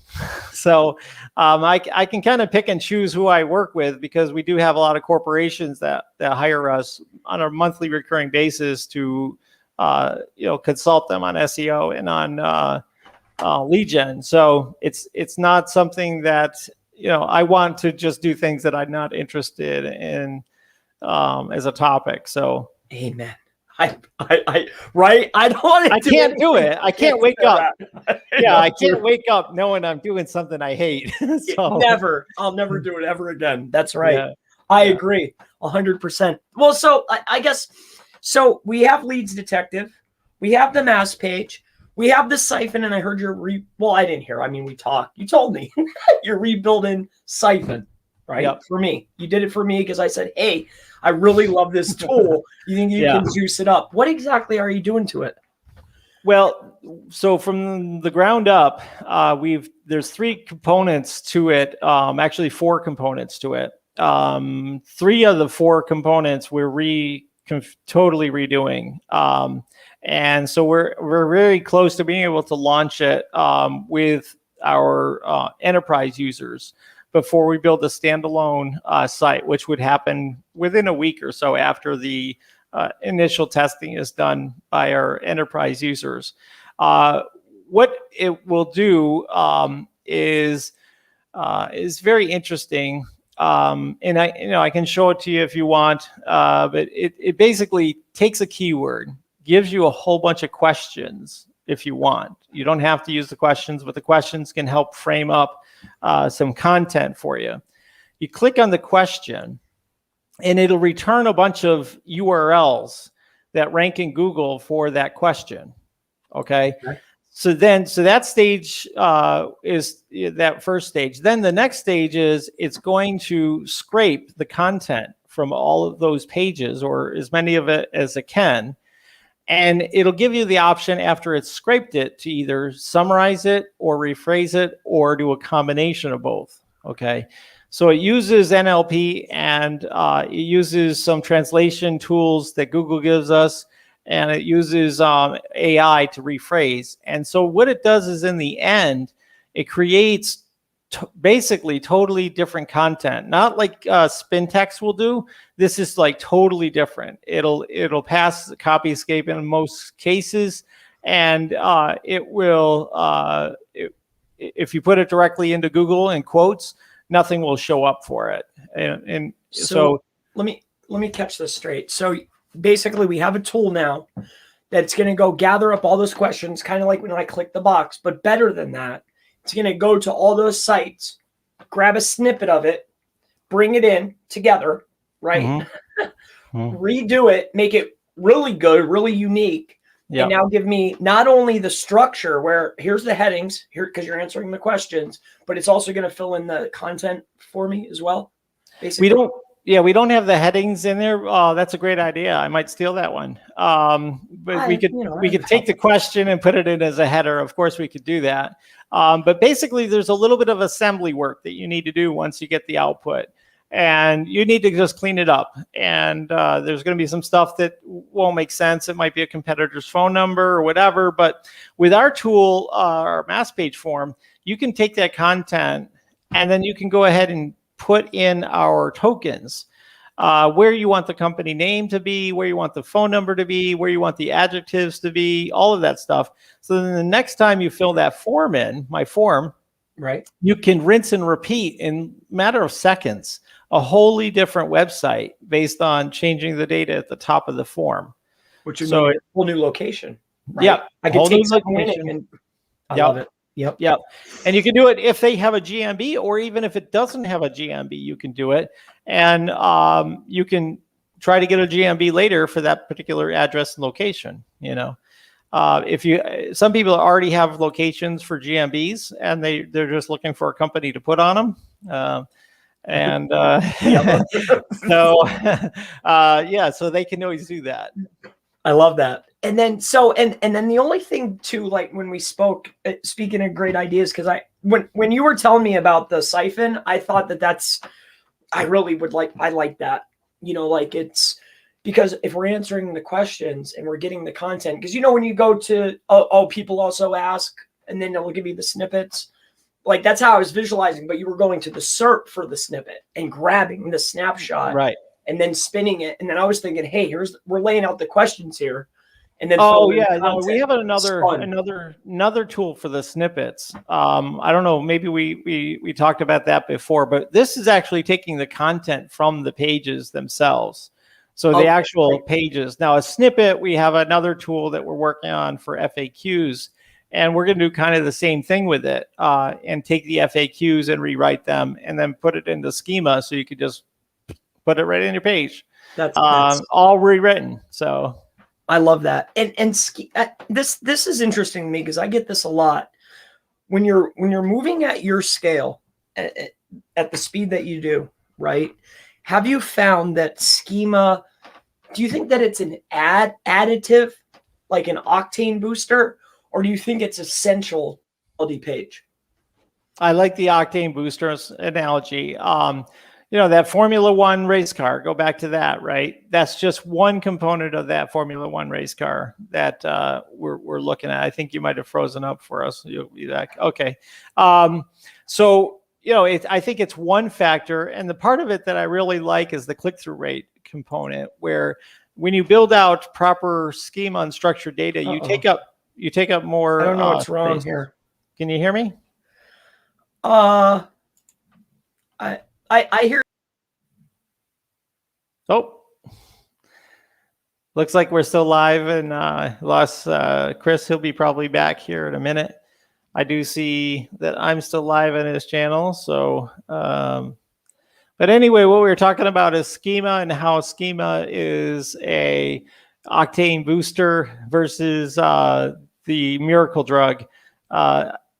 So I can kind of pick and choose who I work with, because we do have a lot of corporations that hire us on a monthly recurring basis to consult them on SEO and on lead gen. So it's not something that I want to just do things that I'm not interested in as a topic. So amen. I don't want to. I can't do it. I can't wake up. Yeah, I can't wake up knowing I'm doing something I hate. So. I'll never do it ever again. That's right. Yeah. I agree 100%. Well, so I guess, so we have Leads Detective, we have the mass page, we have the Siphon, and I heard I didn't hear. I mean, we talked. You told me you're rebuilding Siphon, right? Yep. For me, you did it for me because I said, hey, I really love this tool. You think you can juice it up? What exactly are you doing to it? Well, so from the ground up, there's 3 components to it. Actually, 4 components to it. 3 of the 4 components we're totally redoing, and so we're very close to being able to launch it with our enterprise users before we build a standalone site, which would happen within a week or so after the initial testing is done by our enterprise users. What it will do is very interesting, and I can show it to you if you want. But it basically takes a keyword, gives you a whole bunch of questions if you want. You don't have to use the questions, but the questions can help frame up some content for you. You click on the question, and it'll return a bunch of URLs that rank in Google for that question. Okay. So that stage is that first stage. Then the next stage is it's going to scrape the content from all of those pages, or as many of it as it can. And it'll give you the option after it's scraped it to either summarize it or rephrase it or do a combination of both. Okay. So it uses NLP, and it uses some translation tools that Google gives us, and it uses AI to rephrase. And so what it does is, in the end, it creates basically totally different content, not like spin text will do. This is like totally different. It'll pass the copy escape in most cases, and it will, if you put it directly into Google in quotes, nothing will show up for it. And so let me catch this straight. So basically we have a tool now that's going to go gather up all those questions, kind of like when I click the box, but better than that, it's going to go to all those sites, grab a snippet of it, bring it in together, right? Mm-hmm. Redo it, make it really good, really unique. Yep. And now give me not only the structure where here's the headings here, because you're answering the questions, but it's also going to fill in the content for me as well. Basically. We don't have the headings in there. Oh, that's a great idea. I might steal that one. But we could take the question and put it in as a header. Of course, we could do that. But basically, there's a little bit of assembly work that you need to do once you get the output. And you need to just clean it up. And there's going to be some stuff that won't make sense. It might be a competitor's phone number or whatever. But with our tool, our mass page form, you can take that content and then you can go ahead and put in our tokens, where you want the company name to be, where you want the phone number to be, where you want the adjectives to be, all of that stuff. So then the next time you fill that form in, my form, right, you can rinse and repeat in a matter of seconds a wholly different website based on changing the data at the top of the form. Which is a whole new location. Right? Yeah. I can take something in and I love it. Yep. And you can do it if they have a GMB, or even if it doesn't have a GMB, you can do it. And you can try to get a GMB later for that particular address and location. Some people already have locations for GMBs, and they're just looking for a company to put on them. So they can always do that. I love that. And then then the only thing too, like when we speaking of great ideas, because when you were telling me about the siphon, I thought I like that, like it's because if we're answering the questions and we're getting the content, because when you go to, people also ask, and then it'll give you the snippets. Like that's how I was visualizing, but you were going to the SERP for the snippet and grabbing the snapshot, right, and then spinning it. And then I was thinking, hey, we're laying out the questions here. And then we have another tool for the snippets. I don't know, maybe we talked about that before, but this is actually taking the content from the pages themselves. So the actual pages. Now a snippet, we have another tool that we're working on for FAQs, and we're going to do kind of the same thing with it, and take the FAQs and rewrite them and then put it into schema so you could just put it right in your page. That's all rewritten. So I love that. And this is interesting to me because I get this a lot. When you're moving at your scale at the speed that you do, right? Have you found that schema, do you think that it's an additive like an octane booster, or do you think it's essential quality page? I like the octane boosters analogy. That Formula One race car, go back to that, right? That's just one component of that Formula One race car that we're looking at. I think you might have frozen up for us. You'll be back. Okay. So, I think it's one factor. And the part of it that I really like is the click-through rate component, where when you build out proper schema and structured data, you take up more. I don't know what's wrong space. here. Can you hear me? I hear. Oh, looks like we're still live and lost Chris. He'll be probably back here in a minute. I do see that I'm still live in his channel. So, but anyway, what we were talking about is schema and how schema is a octane booster versus the miracle drug.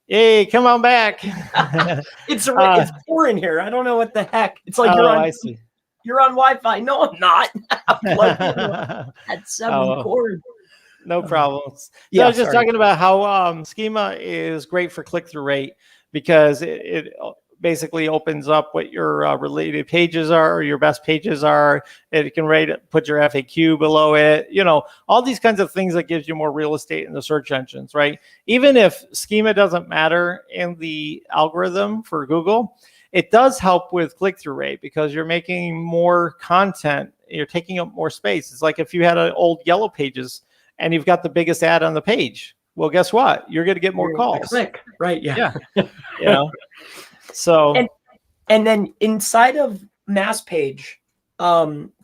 Hey, come on back. It's pouring here. I don't know what the heck. It's like I see. You're on Wi-Fi. No, I'm not. I'm plugged in at 7 cord. No problems. Yeah, I was just talking about how schema is great for click-through rate because it basically opens up what your related pages are or your best pages are. It can put your FAQ below it. All these kinds of things that gives you more real estate in the search engines, right? Even if schema doesn't matter in the algorithm for Google, it does help with click-through rate because you're making more content. You're taking up more space. It's like if you had an old Yellow Pages and you've got the biggest ad on the page. Well, guess what? You're going to get more calls. Click, right? Yeah. So, and then inside of Mass Page,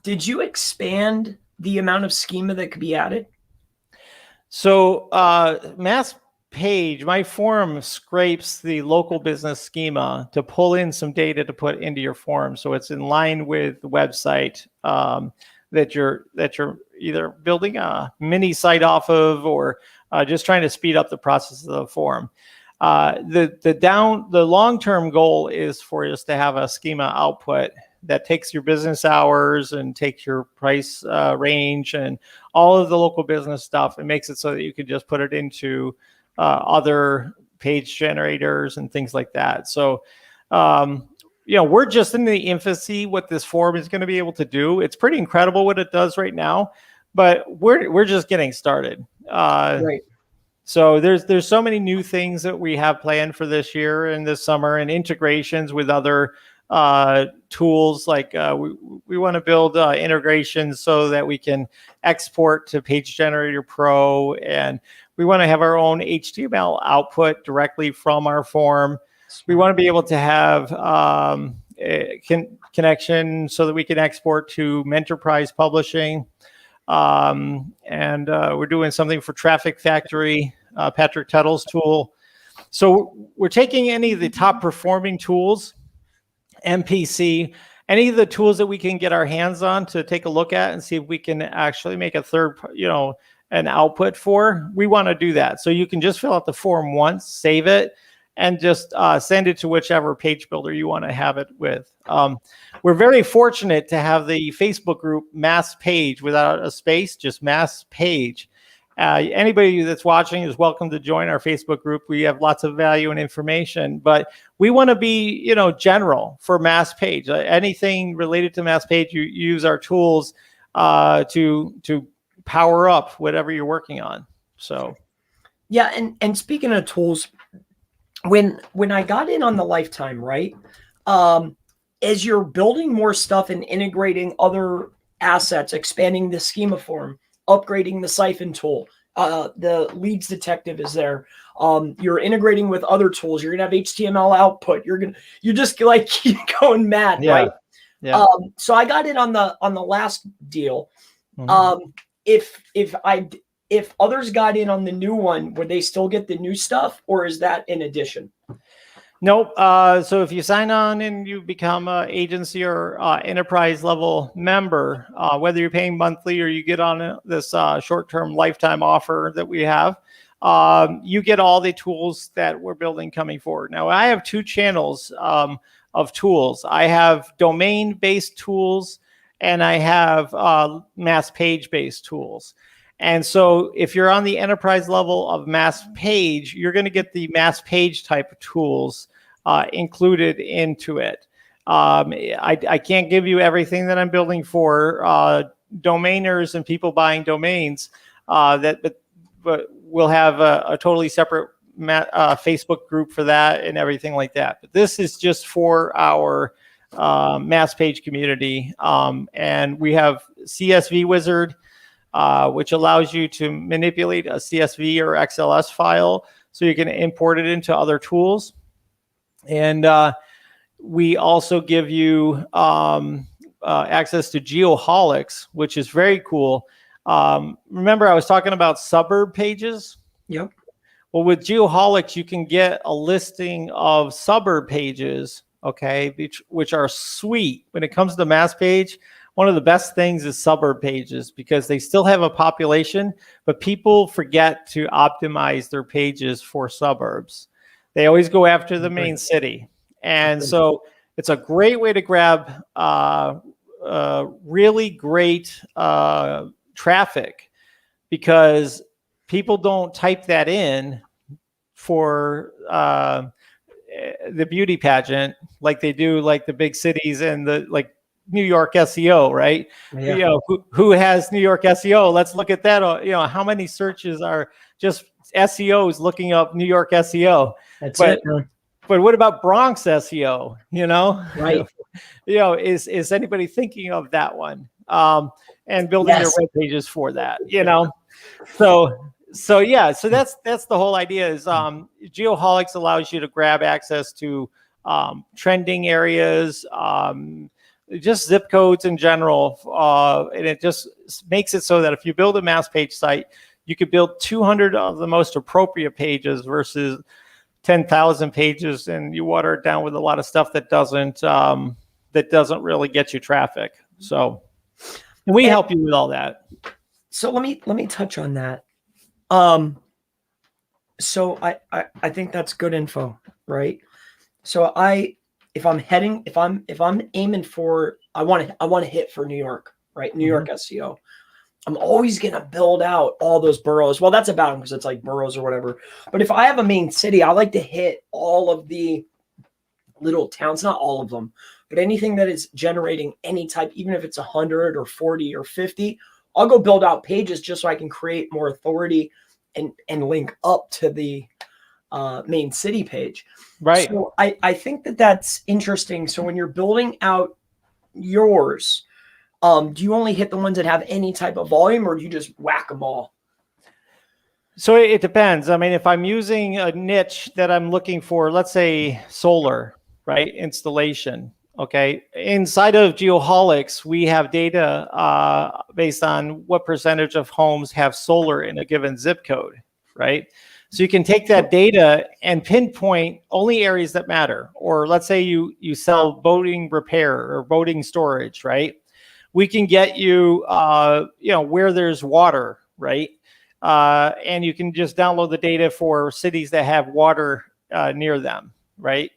did you expand the amount of schema that could be added? So, Mass Page, my forum scrapes the local business schema to pull in some data to put into your forum, so it's in line with the website that you're either building a mini site off of or just trying to speed up the process of the forum. The long-term goal is for us to have a schema output that takes your business hours and takes your price range and all of the local business stuff and makes it so that you can just put it into other page generators and things like that. So, we're just in the infancy what this forum is going to be able to do. It's pretty incredible what it does right now, but we're just getting started. Right. So there's so many new things that we have planned for this year and this summer, and integrations with other tools. Like we want to build integrations so that we can export to Page Generator Pro, and we want to have our own HTML output directly from our form. We want to be able to have a connection so that we can export to Menterprise Publishing. And we're doing something for Traffic Factory, Patrick Tuttle's tool. So we're taking any of the top performing tools, MPC, any of the tools that we can get our hands on to take a look at and see if we can actually make a third, an output for. We want to do that. So you can just fill out the form once, save it, and just send it to whichever page builder you want to have it with. We're very fortunate to have the Facebook group Mass Page without a space, just Mass Page. Anybody that's watching is welcome to join our Facebook group. We have lots of value and information, but we want to be, general for Mass Page. Anything related to Mass Page, you use our tools to power up whatever you're working on. So, yeah, and speaking of tools, when I got in on the Lifetime, right, as you're building more stuff and integrating other assets, expanding the schema form, upgrading the siphon tool, the leads detective is there. You're integrating with other tools. You're gonna have HTML output. You're just like keep going mad, yeah. right? Yeah. So I got in on the last deal. Mm-hmm. If others got in on the new one, would they still get the new stuff, or is that in addition? Nope. So if you sign on and you become an agency or enterprise level member, whether you're paying monthly or you get on this short-term lifetime offer that we have, you get all the tools that we're building coming forward. Now, I have two channels of tools. I have domain-based tools and I have mass page-based tools. And so if you're on the enterprise level of mass page, you're going to get the mass page type of tools included into it. I can't give you everything that I'm building for domainers and people buying domains, but we'll have a totally separate Facebook group for that and everything like that. But this is just for our mass page community. And we have CSV Wizard, which allows you to manipulate a CSV or XLS file so you can import it into other tools. And we also give you access to Geoholics, which is very cool. Remember, I was talking about suburb pages? Yep. Well, with Geoholics, you can get a listing of suburb pages, okay, which are sweet. When it comes to mass page, one of the best things is suburb pages because they still have a population, but people forget to optimize their pages for suburbs. They always go after the main city. And so it's a great way to grab really great traffic because people don't type that in for the beauty pageant like they do like the big cities and the like New York SEO, right? Yeah. You know, who has New York SEO? Let's look at that. You know, how many searches are just SEOs looking up New York SEO? That's it. But what about Bronx SEO? You know, Right. You know, is anybody thinking of that one? And building their web pages for that, you know? So yeah, so that's the whole idea is Geoholics allows you to grab access to trending areas, just zip codes in general. And it just makes it so that if you build a mass page site, you could build 200 of the most appropriate pages versus 10,000 pages, and you water it down with a lot of stuff that doesn't really get you traffic. So and we help you with all that. So let me touch on that. So I think that's good info, right? So if I'm aiming for I want to hit for New York, right? New York SEO. I'm always going to build out all those boroughs. Well, that's about them because it's like boroughs or whatever. But if I have a main city, I like to hit all of the little towns, not all of them, but anything that is generating any type, even if it's 100 or 40 or 50, I'll go build out pages just so I can create more authority and link up to the main city page. Right. So I think that's interesting. So when you're building out yours, do you only hit the ones that have any type of volume or do you just whack them all? So it depends. I mean, if I'm using a niche that I'm looking for, let's say solar, right? Installation. Okay. Inside of Geoholics, we have data based on what percentage of homes have solar in a given zip code, right? So you can take that data and pinpoint only areas that matter. Or let's say you sell boating repair or boating storage, right? We can get you, where there's water, right? And you can just download the data for cities that have water near them, right?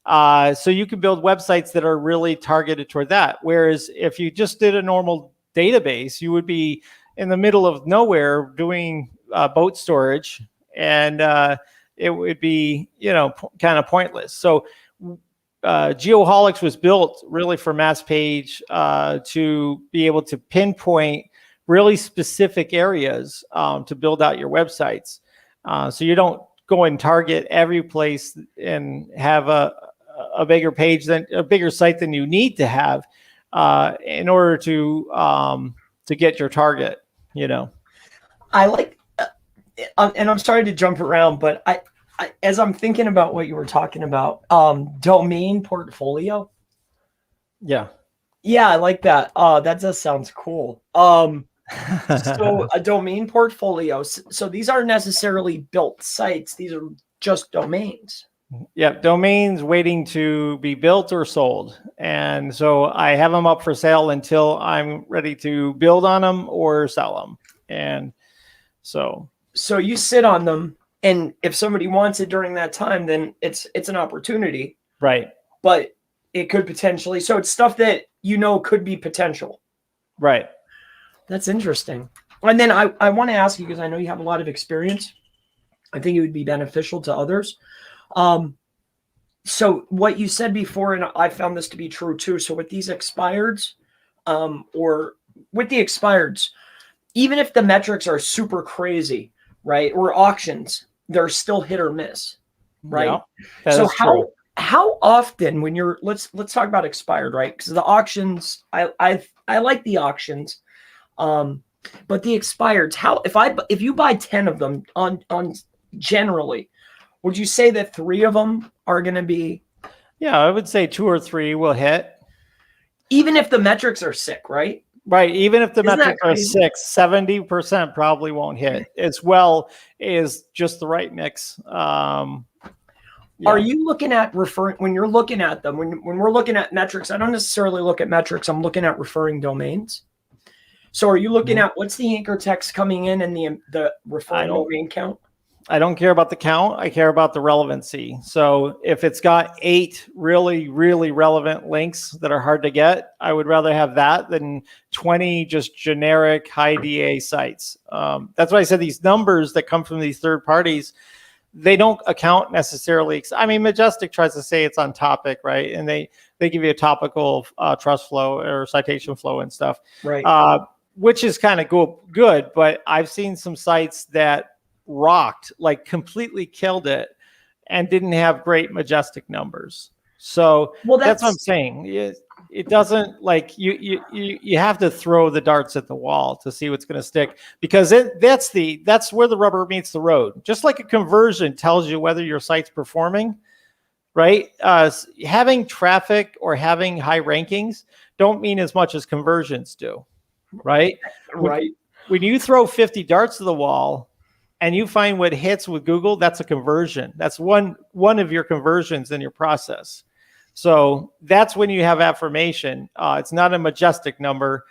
So you can build websites that are really targeted toward that. Whereas if you just did a normal database, you would be in the middle of nowhere doing boat storage, and it would be, kind of pointless. So Geoholics was built really for mass page to be able to pinpoint really specific areas to build out your websites. So you don't go and target every place and have a bigger page a bigger site than you need to have in order to get your target. I like, and I'm sorry to jump around, but I as I'm thinking about what you were talking about, domain portfolio. Yeah, I like that. That just sounds cool. So a domain portfolio. So these aren't necessarily built sites. These are just domains. Yeah, domains waiting to be built or sold. And so I have them up for sale until I'm ready to build on them or sell them. And so you sit on them, and if somebody wants it during that time, then it's an opportunity. Right. But it could potentially, so it's stuff that could be potential. Right. That's interesting. And then I want to ask you, because I know you have a lot of experience. I think it would be beneficial to others. So what you said before, and I found this to be true too. So with these expireds, or with the expireds, even if the metrics are super crazy, right, or auctions, they're still hit or miss, right? Yeah, so true. How often when you're let's talk about expired, right? Because the auctions, I like the auctions, but the expireds, how if you buy 10 of them on generally, would you say that 3 of them are going to be? Yeah, I would say 2 or 3 will hit. Even if the metrics are sick, right? Right. Even if the Isn't metrics that are crazy? 70% probably won't hit, as well as just the right mix. Yeah. Are you looking at referring, when you're looking at them, when we're looking at metrics, I don't necessarily look at metrics, I'm looking at referring domains. So are you looking at what's the anchor text coming in and the referring domain count? I don't care about the count. I care about the relevancy. So if it's got 8 really, really relevant links that are hard to get, I would rather have that than 20 just generic high DA sites. That's why I said these numbers that come from these third parties, they don't account necessarily. I mean, Majestic tries to say it's on topic, right? And they give you a topical trust flow or citation flow and stuff, right? Which is kind of good. But I've seen some sites that rocked, like completely killed it, and didn't have great Majestic numbers. So that's what I'm saying. It doesn't, like, you have to throw the darts at the wall to see what's going to stick, because that's where the rubber meets the road. Just like a conversion tells you whether your site's performing, right? Having traffic or having high rankings don't mean as much as conversions do, right? Right. When you throw 50 darts to the wall and you find what hits with Google, that's a conversion. That's one of your conversions in your process. So that's when you have affirmation. It's not a Majestic number.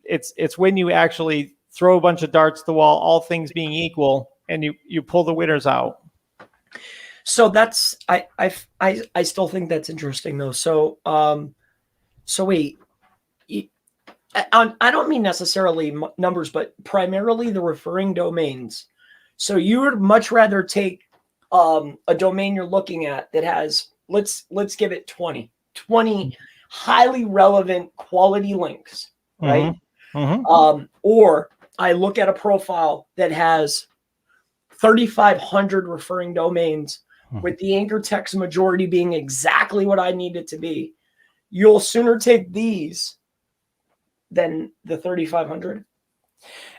It's when you actually throw a bunch of darts to the wall, all things being equal, and you pull the winners out. So that's I still think that's interesting though. So wait, I don't mean necessarily numbers, but primarily the referring domains. So you would much rather take a domain you're looking at that has, let's give it 20 highly relevant quality links, right? Or I look at a profile that has 3,500 referring domains with the anchor text majority being exactly what I need it to be. You'll sooner take these than the 3,500.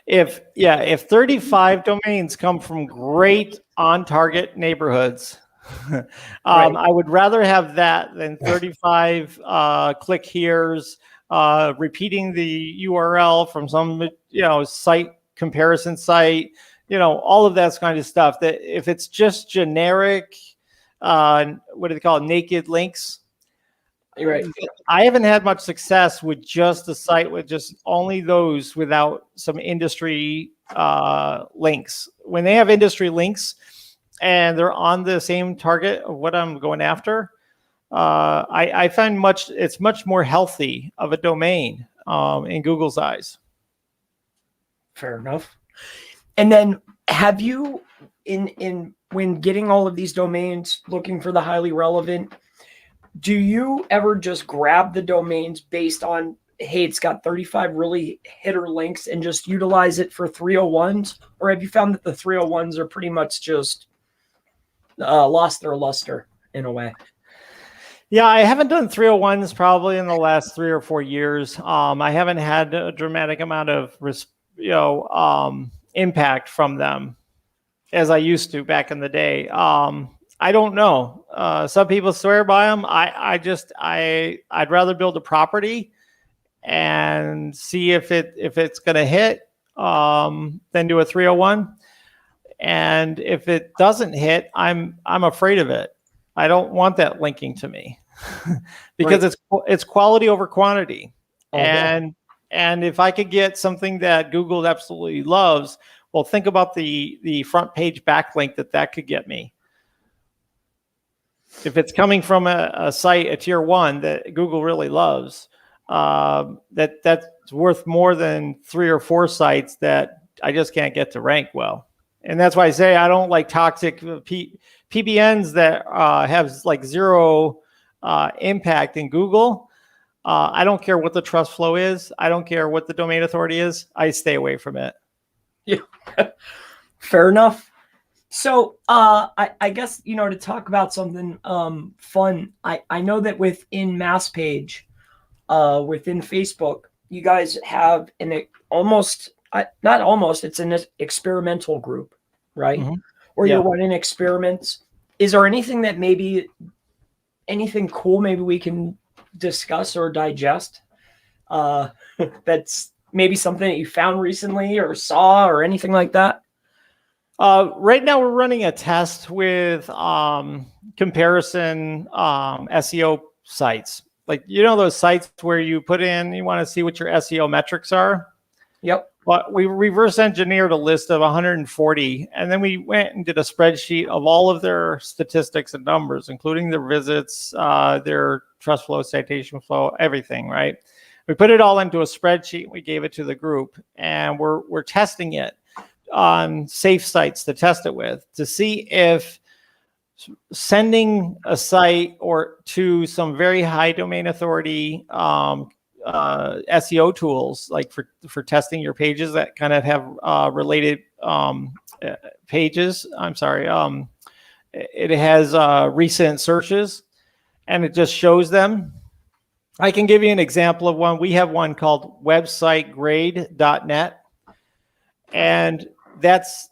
If 35 domains come from great on target neighborhoods, right, I would rather have that than 35 click here's, repeating the URL from some site comparison site, all of that kind of stuff. That if it's just generic, what do they call it, naked links? Right. I haven't had much success with just a site with just only those without some industry links. When they have industry links and they're on the same target of what I'm going after, I find it's much more healthy of a domain in Google's eyes. Fair enough. And then have you, when getting all of these domains, looking for the highly relevant, do you ever just grab the domains based on, hey, it's got 35 really hitter links, and just utilize it for 301s? Or have you found that the 301s are pretty much just lost their luster in a way? Yeah, I haven't done 301s probably in the last 3 or 4 years. I haven't had a dramatic amount of impact from them as I used to back in the day. I don't know. Some people swear by them. I'd rather build a property and see if it's going to hit than do a 301. And if it doesn't hit, I'm afraid of it. I don't want that linking to me because it's quality over quantity. And if I could get something that Google absolutely loves, well, think about the front page backlink that could get me. If it's coming from a site, a tier 1 that Google really loves, that's worth more than 3 or 4 sites that I just can't get to rank well. And that's why I say I don't like toxic PBNs that have like zero impact in Google. I don't care what the trust flow is. I don't care what the domain authority is. I stay away from it. Yeah, fair enough. So I guess, to talk about something fun, I know that within MassPage, within Facebook, you guys have it's an experimental group, right? Mm-hmm. Where you're running experiments. Is there anything cool maybe we can discuss or digest? That's maybe something that you found recently or saw or anything like that? Right now we're running a test with comparison SEO sites. Like, those sites where you put in, you want to see what your SEO metrics are. Yep. But we reverse engineered a list of 140, and then we went and did a spreadsheet of all of their statistics and numbers, including their visits, their trust flow, citation flow, everything, right? We put it all into a spreadsheet. We gave it to the group, and we're testing it on safe sites to test it with, to see if sending a site or to some very high domain authority SEO tools, like for testing your pages that kind of have related pages. I'm sorry. It has recent searches, and it just shows them. I can give you an example of one. We have one called websitegrade.net, and that's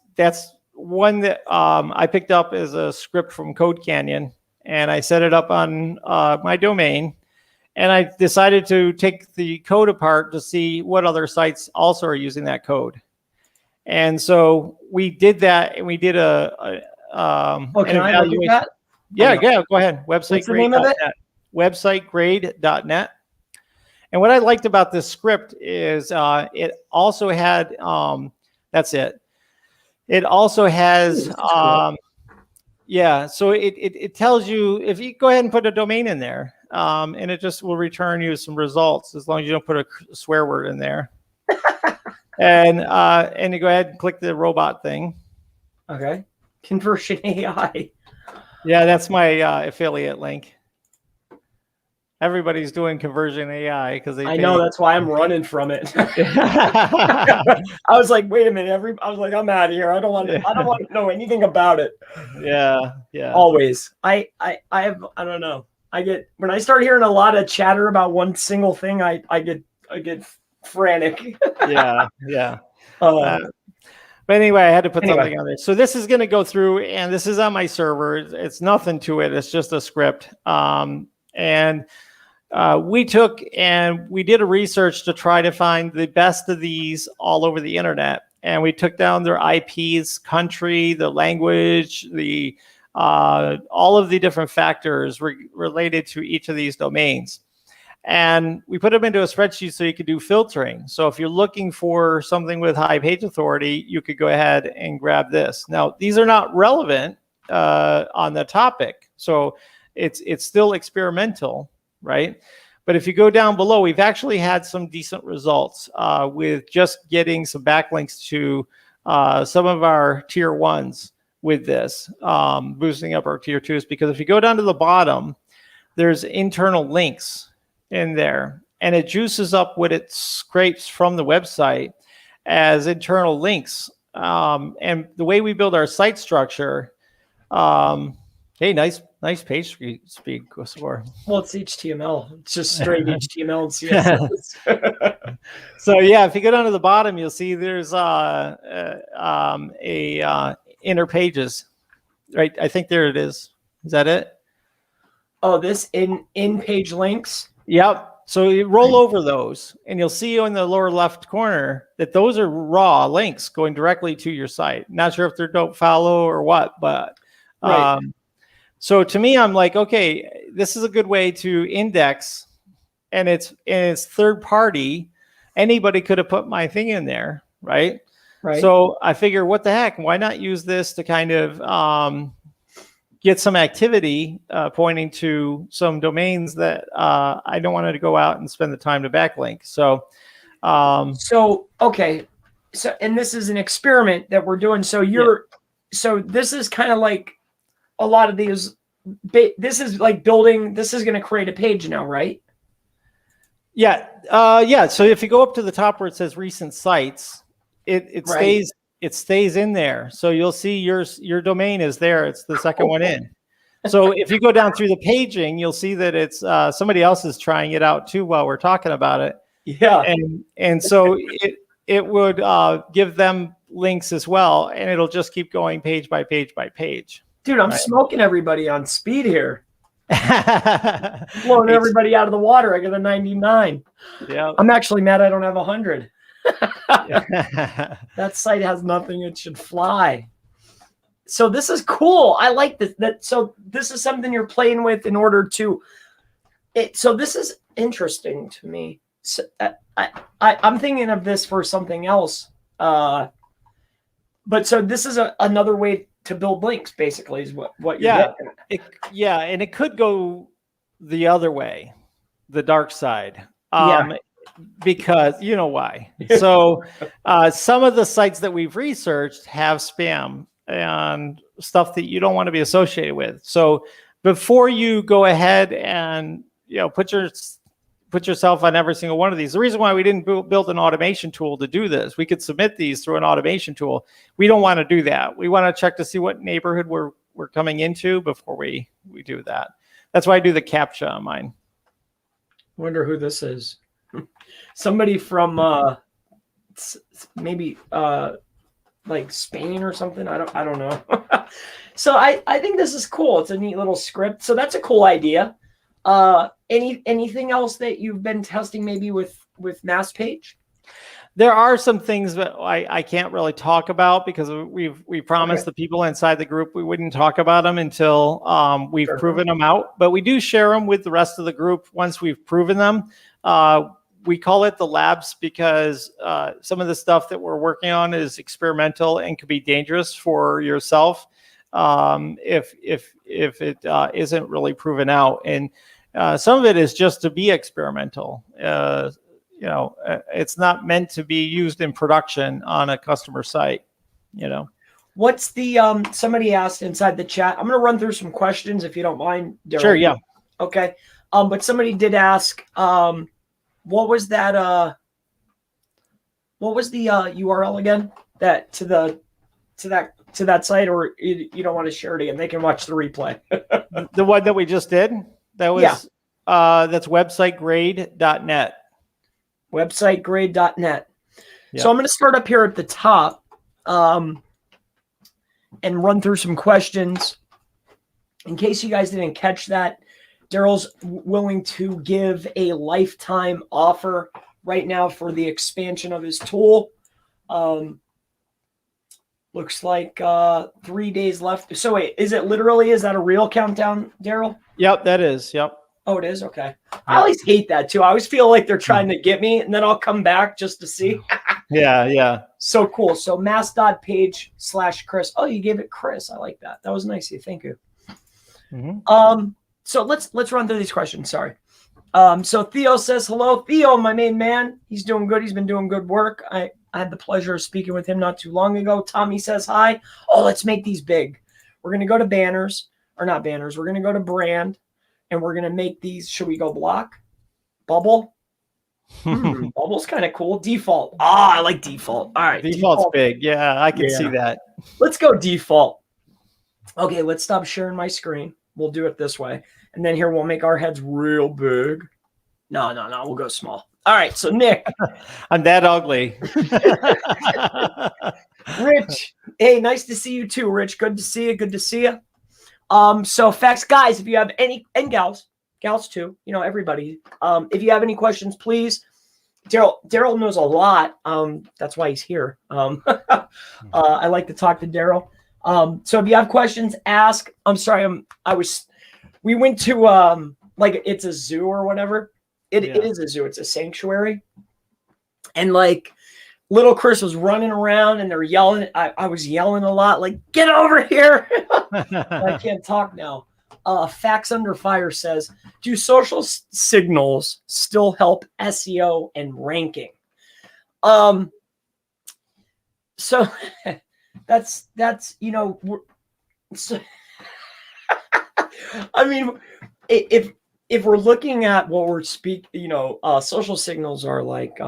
one that I picked up as a script from Code Canyon, and I set it up on my domain. And I decided to take the code apart to see what other sites also are using that code. And so we did that, and we did an evaluation. That? Yeah, go ahead. What's the name of it? Websitegrade.net. And what I liked about this script is it also had, that's it. It also has, so it tells you, if you go ahead and put a domain in there, and it just will return you some results as long as you don't put a swear word in there. and you go ahead and click the robot thing. Okay. Conversion AI. Yeah, that's my affiliate link. Everybody's doing conversion AI because I know, that's why I'm running from it. I was like, wait a minute. I was like, I'm out of here. I don't want to know anything about it. Yeah. Always. I don't know. When I start hearing a lot of chatter about one single thing, I get frantic. Yeah. But anyway, I had to put something on there. So this is going to go through, and this is on my server. It's nothing to it. It's just a script. We took and we did a research to try to find the best of these all over the internet. And we took down their IPs, country, the language, all of the different factors related to each of these domains. And we put them into a spreadsheet so you could do filtering. So if you're looking for something with high page authority, you could go ahead and grab this. Now, these are not relevant on the topic. So it's still experimental, right? But if you go down below, we've actually had some decent results with just getting some backlinks to some of our tier ones with this, boosting up our tier twos. Because if you go down to the bottom, there's internal links in there, and it juices up what it scrapes from the website as internal links. And the way we build our site structure, hey, nice page speed score. Well, it's HTML. It's just straight HTML and CSS. So yeah, if you go down to the bottom, you'll see there's inner pages, right? I think there it is. Is that it? Oh, this in-page links? Yep. So you roll over those, and you'll see in the lower left corner that those are raw links going directly to your site. Not sure if they're don't follow or what, but right. So to me, I'm like, okay, this is a good way to index, and it's third party. Anybody could have put my thing in there, right? Right. So I figure, what the heck? Why not use this to kind of get some activity pointing to some domains that I don't want to go out and spend the time to backlink. So, okay. So, and this is an experiment that we're doing. So so this is kind of like a lot of these, this is like building, this is going to create a page now, right? Yeah. Yeah. So if you go up to the top where it says recent sites, it stays in there. So you'll see your domain is there. It's the second one in. So if you go down through the paging, you'll see that it's somebody else is trying it out too while we're talking about it. Yeah. And so it would give them links as well, and it'll just keep going page by page by page. Dude, I'm smoking everybody on speed here. Blowing everybody out of the water. I got a 99. Yeah. I'm actually mad I don't have 100. That site has nothing. It should fly. So this is cool. I like this. So this is something you're playing with in order to. So this is interesting to me. So I'm thinking of this for something else. But so this is another way to build links, basically, is what you're getting. And it could go the other way, the dark side. Because you know why. So some of the sites that we've researched have spam and stuff that you don't want to be associated with. So before you go ahead and put yourself on every single one of these, the reason why we didn't build an automation tool to do this, we could submit these through an automation tool. We don't want to do that. We want to check to see what neighborhood we're coming into before we do that. That's why I do the CAPTCHA on mine. Wonder who this is. Somebody from maybe like Spain or something. I don't know. So I think this is cool. It's a neat little script. So that's a cool idea. Anything else that you've been testing maybe with MassPage? There are some things that I can't really talk about because we promised the people inside the group we wouldn't talk about them until we've proven them out. But we do share them with the rest of the group once we've proven them. We call it the labs because some of the stuff that we're working on is experimental and could be dangerous for yourself if it isn't really proven out. And some of it is just to be experimental. It's not meant to be used in production on a customer site. What's the somebody asked inside the chat? I'm going to run through some questions if you don't mind, Darryl. Sure, yeah. Okay. But somebody did ask, what was that? What was the URL again? That to that site, or you don't want to share it again? They can watch the replay. The one that we just did. That was that's websitegrade.net. Websitegrade.net. So I'm going to start up here at the top and run through some questions. In case you guys didn't catch that, Darryl's willing to give a lifetime offer right now for the expansion of his tool. Looks like 3 days left. So wait, is that a real countdown, Darryl? Yep, that is. Yep. Oh, it is? Okay. I always hate that too. I always feel like they're trying to get me, and then I'll come back just to see. Yeah. So cool. So mass.page/Chris. Oh, you gave it Chris. I like that. That was nice of you. Thank you. Mm-hmm. So let's run through these questions. Sorry. So Theo says, hello, Theo, my main man. He's doing good. He's been doing good work. I had the pleasure of speaking with him not too long ago. Tommy says hi. Oh, let's make these big. We're going to go to banners, or not banners. We're going to go to brand, and we're going to make these. Should we go block? Bubble? Bubble's kind of cool. Default. I like default. All right. Default's big. Yeah, I can see that. Let's go default. Okay, let's stop sharing my screen. We'll do it this way. And then here we'll make our heads real big. No. We'll go small. All right. So Nick. I'm that ugly. Rich. Hey, nice to see you too, Rich. Good to see you. So facts, guys, if you have any, and gals too, everybody, if you have any questions, please. Darryl knows a lot. That's why he's here. I like to talk to Darryl. So if you have questions, ask. I'm sorry. We went to, like it's a zoo or whatever. It is a zoo. It's a sanctuary. And like little Chris was running around and they're yelling. I was yelling a lot, like, get over here. I can't talk now. Facts Under Fire says, do social signals still help SEO and ranking? So that's, so, I mean, if we're looking at what we're social signals are like,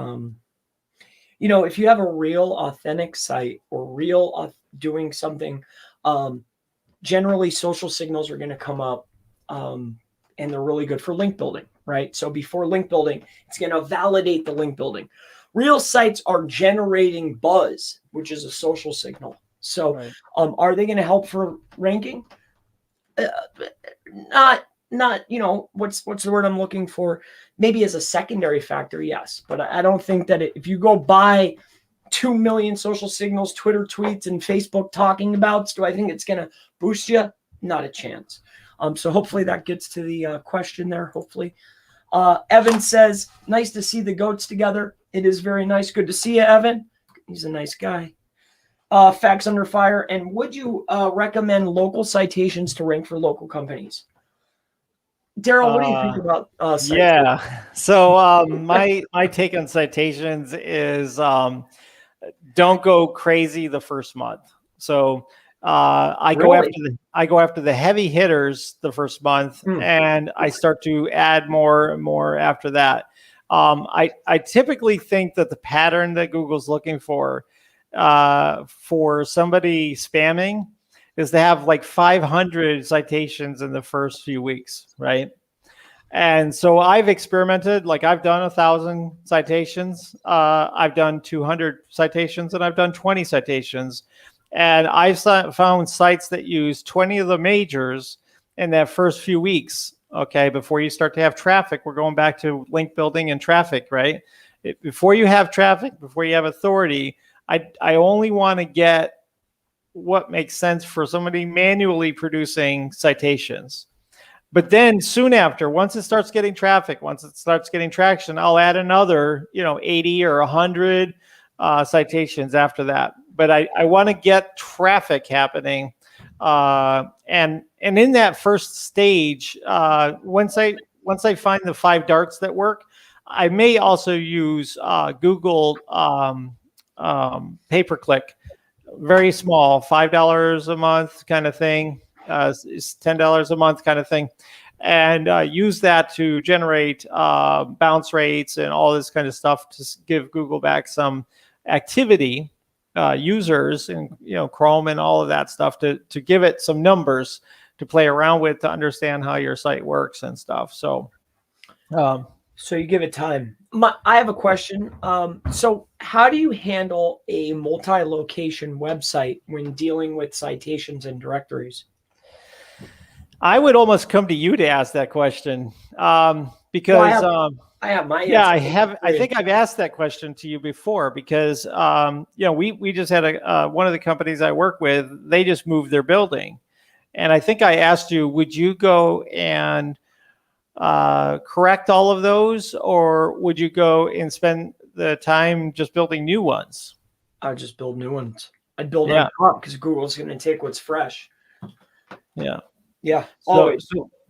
if you have a real authentic site or real doing something, generally social signals are going to come up, and they're really good for link building, right? So before link building, it's going to validate the link building. Real sites are generating buzz, which is a social signal. So right. Are they going to help for ranking? Not, what's the word I'm looking for? Maybe as a secondary factor, yes. But I don't think that if you go buy 2 million social signals, Twitter tweets, and Facebook talking about, do I think it's going to boost you? Not a chance. So hopefully that gets to the question there, hopefully. Evan says, nice to see the goats together. It is very nice. Good to see you, Evan. He's a nice guy. Facts Under Fire. And would you recommend local citations to rank for local companies? Darryl, what do you think about citations? Yeah. So my take on citations is don't go crazy the first month. So I go after the heavy hitters the first month, and I start to add more and more after that. I typically think that the pattern that Google's looking for somebody spamming is to have like 500 citations in the first few weeks, right? And so I've experimented, like I've done 1,000 citations, I've done 200 citations, and I've done 20 citations. And I've found sites that use 20 of the majors in that first few weeks, okay, before you start to have traffic. We're going back to link building and traffic, right? Before you have traffic, before you have authority, I only want to get what makes sense for somebody manually producing citations. But then soon after, once it starts getting traffic, once it starts getting traction, I'll add another, 80 or 100 citations after that. But I want to get traffic happening. And in that first stage, once I find the 5 darts that work, I may also use Google pay-per-click, very small, $5 a month kind of thing, $10 a month kind of thing, and use that to generate bounce rates and all this kind of stuff to give Google back some activity, users and Chrome and all of that stuff to give it some numbers to play around with to understand how your site works and stuff. So you give it time. I have a question. So how do you handle a multi-location website when dealing with citations and directories? I would almost come to you to ask that question, because I have my answer. Yeah, I have. I think I've asked that question to you before because we just had one of the companies I work with. They just moved their building, and I think I asked you, would you go and correct all of those, or would you go and spend the time just building new ones? I'd just build new ones. I'd build on top because Google's going to take what's fresh. Yeah. Yeah.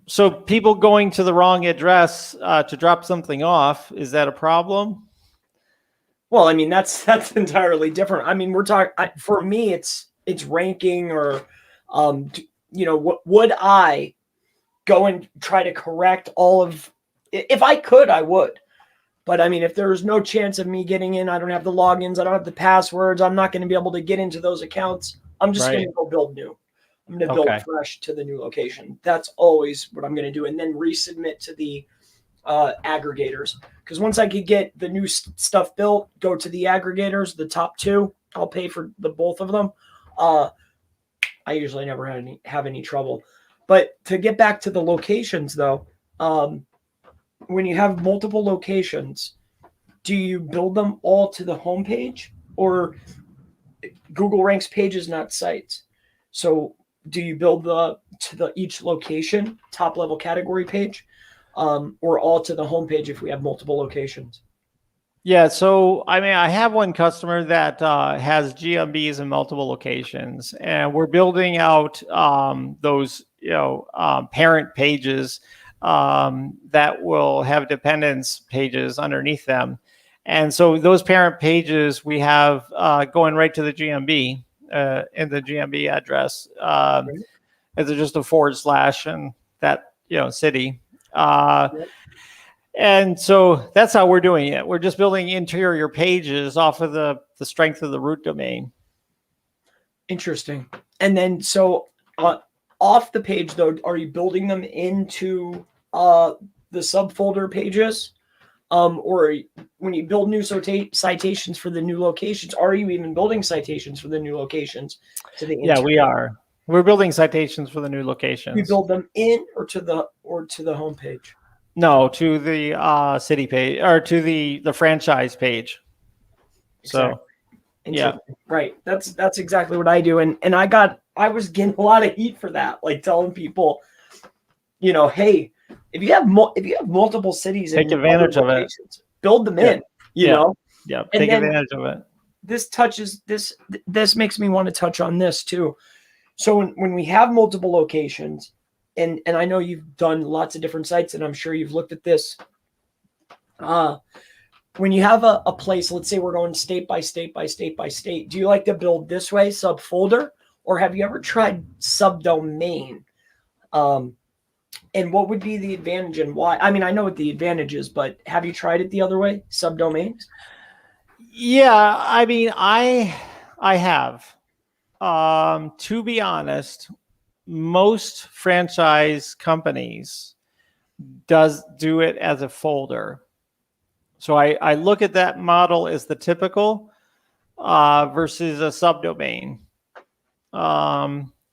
So people going to the wrong address to drop something off, is that a problem? Well, I mean, that's entirely different. I mean, we're talking, for me, it's ranking or, would I go and try to correct all of, if I could, I would. But I mean, if there's no chance of me getting in, I don't have the logins, I don't have the passwords, I'm not going to be able to get into those accounts. I'm just going to go build new. I'm going to build fresh to the new location. That's always what I'm going to do. And then resubmit to the aggregators. Because once I could get the new stuff built, go to the aggregators, the top 2, I'll pay for the both of them. I usually never have any trouble. But to get back to the locations, though, when you have multiple locations, do you build them all to the homepage? Or Google ranks pages, not sites. So do you build each location top level category page, or all to the homepage if we have multiple locations? Yeah, so I mean, I have one customer that has GMBs in multiple locations, and we're building out those, parent pages that will have dependence pages underneath them. And so those parent pages we have going right to the GMB in the GMB address. It's just a / and that city. Yep. And so that's how we're doing it. We're just building interior pages off of the strength of the root domain. Interesting. And then so off the page though, are you building them into the subfolder pages? Or when you build new citations for the new locations, are you even building citations for the new locations to the Yeah, we are. We're building citations for the new locations. You build them in or to the home page? No, to the city page or to the franchise page. Exactly. So yeah, right. That's exactly what I do. And I was getting a lot of heat for that, like telling people, hey, if you have multiple cities, take advantage of it. Build them in. Yeah, take advantage of it. This makes me want to touch on this too. So when we have multiple locations, and I know you've done lots of different sites, and I'm sure you've looked at this. When you have a place, let's say we're going state by state by state by state, do you like to build this way, subfolder, or have you ever tried subdomain? And what would be the advantage and why? I mean, I know what the advantage is, but have you tried it the other way, subdomains? Yeah, I mean, I have. To be honest, most franchise companies do it as a folder. So I look at that model as the typical versus a subdomain.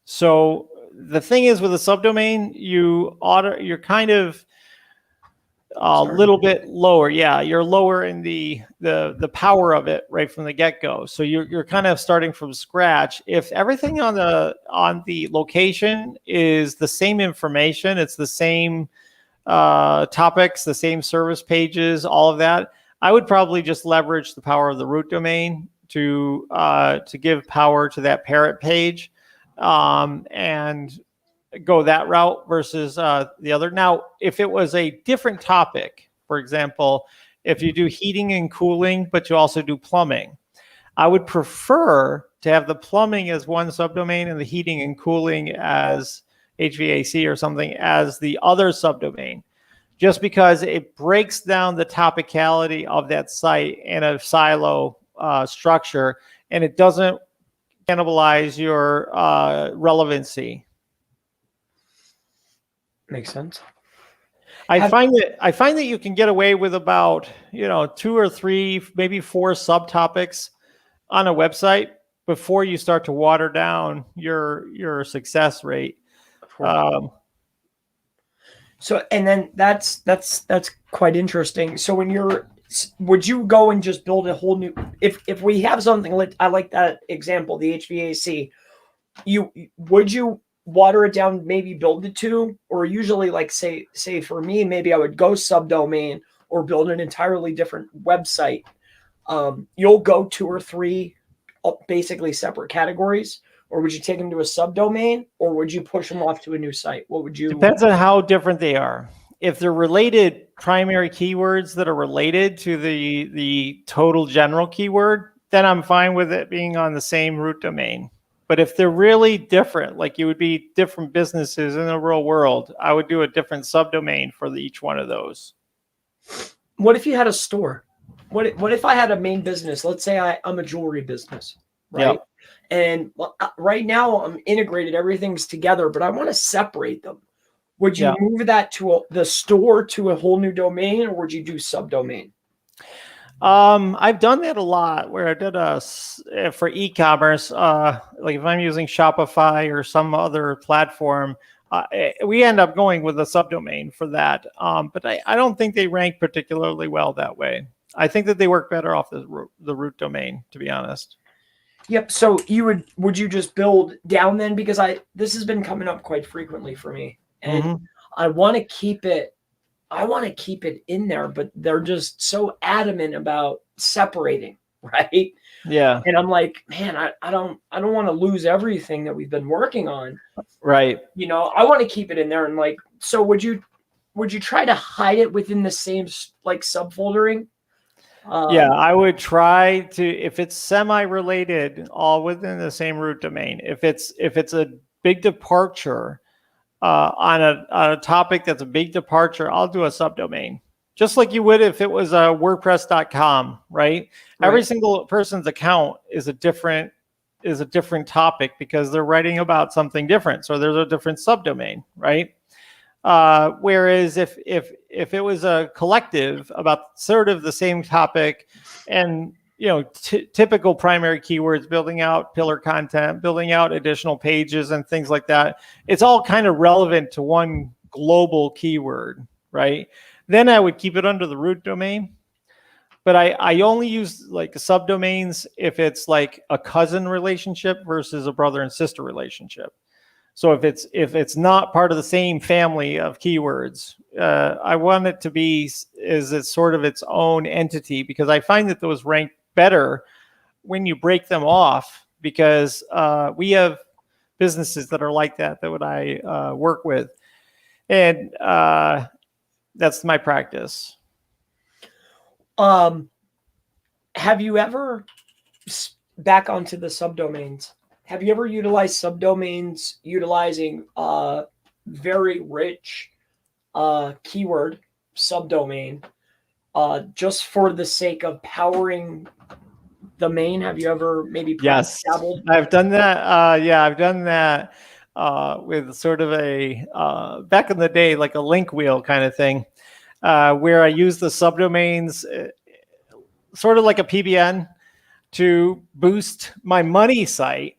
So the thing is with a subdomain, you're kind of a little bit lower. Yeah, you're lower in the power of it right from the get-go. So you're kind of starting from scratch. If everything on the location is the same information, it's the same topics, the same service pages, all of that, I would probably just leverage the power of the root domain to give power to that parent page, and go that route versus the other. Now, if it was a different topic, for example, if you do heating and cooling, but you also do plumbing, I would prefer to have the plumbing as one subdomain and the heating and cooling as HVAC or something as the other subdomain, just because it breaks down the topicality of that site in a silo structure, and it doesn't cannibalize your relevancy. Makes sense. I find that you can get away with about 2 or 3, maybe 4 subtopics on a website before you start to water down your success rate. So, and then that's quite interesting. So would you go and just build a whole new, if we have something like, I like that example, the HVAC, would you water it down, maybe build it to, or usually like say for me, maybe I would go subdomain or build an entirely different website. You'll go 2 or 3 basically separate categories, or would you take them to a subdomain, or would you push them off to a new site? What would you? Depends on how different they are. If they're related primary keywords that are related to the total general keyword, then I'm fine with it being on the same root domain. But if they're really different, like you would be different businesses in the real world, I would do a different subdomain for each one of those. What if you had a store? What if I had a main business? Let's say I'm a jewelry business, right? Yep. And right now I'm integrated, everything's together, but I want to separate them. Would you move that to the store to a whole new domain, or would you do subdomain? I've done that a lot where I did for e-commerce, like if I'm using Shopify or some other platform, we end up going with a subdomain for that. But I don't think they rank particularly well that way. I think that they work better off the root domain, to be honest. Yep. So would you just build down then? Because this has been coming up quite frequently for me, and I want to keep it I want to keep it in there, but they're just so adamant about separating, right? Yeah. And I'm like, man, I don't want to lose everything that we've been working on. Right. You know, I want to keep it in there. And like, so would you try to hide it within the same like subfoldering? Yeah, I would try to, if it's semi-related, all within the same root domain. If it's a big departure on a topic that's a big departure, I'll do a subdomain, just like you would if it was a WordPress.com, right? Every single person's account is a different topic because they're writing about something different. So there's a different subdomain, right? Whereas if it was a collective about sort of the same topic, and typical primary keywords, building out pillar content, building out additional pages and things like that, it's all kind of relevant to one global keyword, right? Then I would keep it under the root domain. But I only use like subdomains if it's like a cousin relationship versus a brother and sister relationship. So if it's not part of the same family of keywords, I want it to be it's sort of its own entity, because I find that those rank better when you break them off, because we have businesses that are like that would I work with, and that's my practice. Have you ever, back onto the subdomains, have you ever utilized subdomains utilizing very rich keyword subdomain just for the sake of powering the main? Have you ever maybe dabbled? I've done that. Yeah, I've done that with sort of a back in the day, like a link wheel kind of thing, where I use the subdomains sort of like a PBN to boost my money site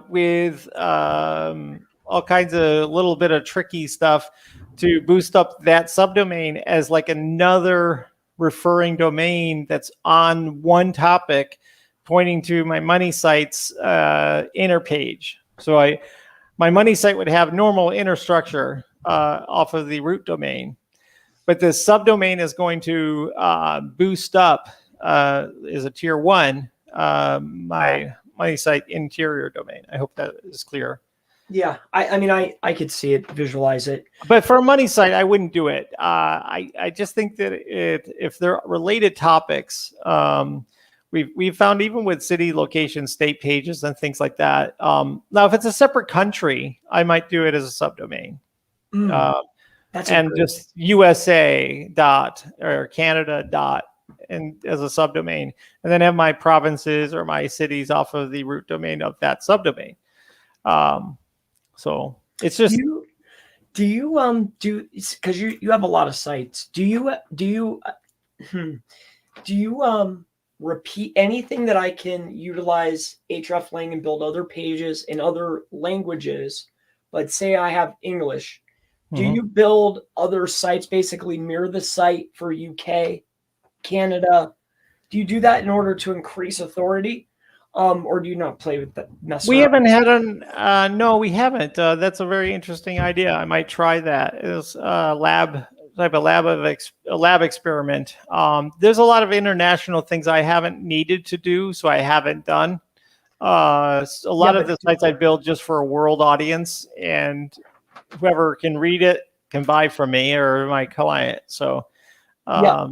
with all kinds of little bit of tricky stuff to boost up that subdomain as like another referring domain that's on one topic, pointing to my money site's inner page. So my money site would have normal inner structure off of the root domain, but the subdomain is going to boost up is a tier 1 my money site interior domain. I hope that is clear. Yeah, I mean, I could see it, visualize it. But for a money site, I wouldn't do it. I just think that if they're related topics, we've found even with city, location, state pages and things like that. Now, if it's a separate country, I might do it as a subdomain. That's just USA dot or Canada dot and as a subdomain, and then have my provinces or my cities off of the root domain of that subdomain. So it's just do you because you have a lot of sites. Do you repeat anything that I can utilize hreflang and build other pages in other languages? Let's say I have English. Do you build other sites, basically mirror the site for UK, Canada? Do you do that in order to increase authority? Or do you not play with that? We haven't had no, we haven't. That's a very interesting idea. I might try that as a lab experiment. There's a lot of international things I haven't needed to do, so I haven't done. A lot of the sites I build just for a world audience, and whoever can read it can buy from me or my client. So, I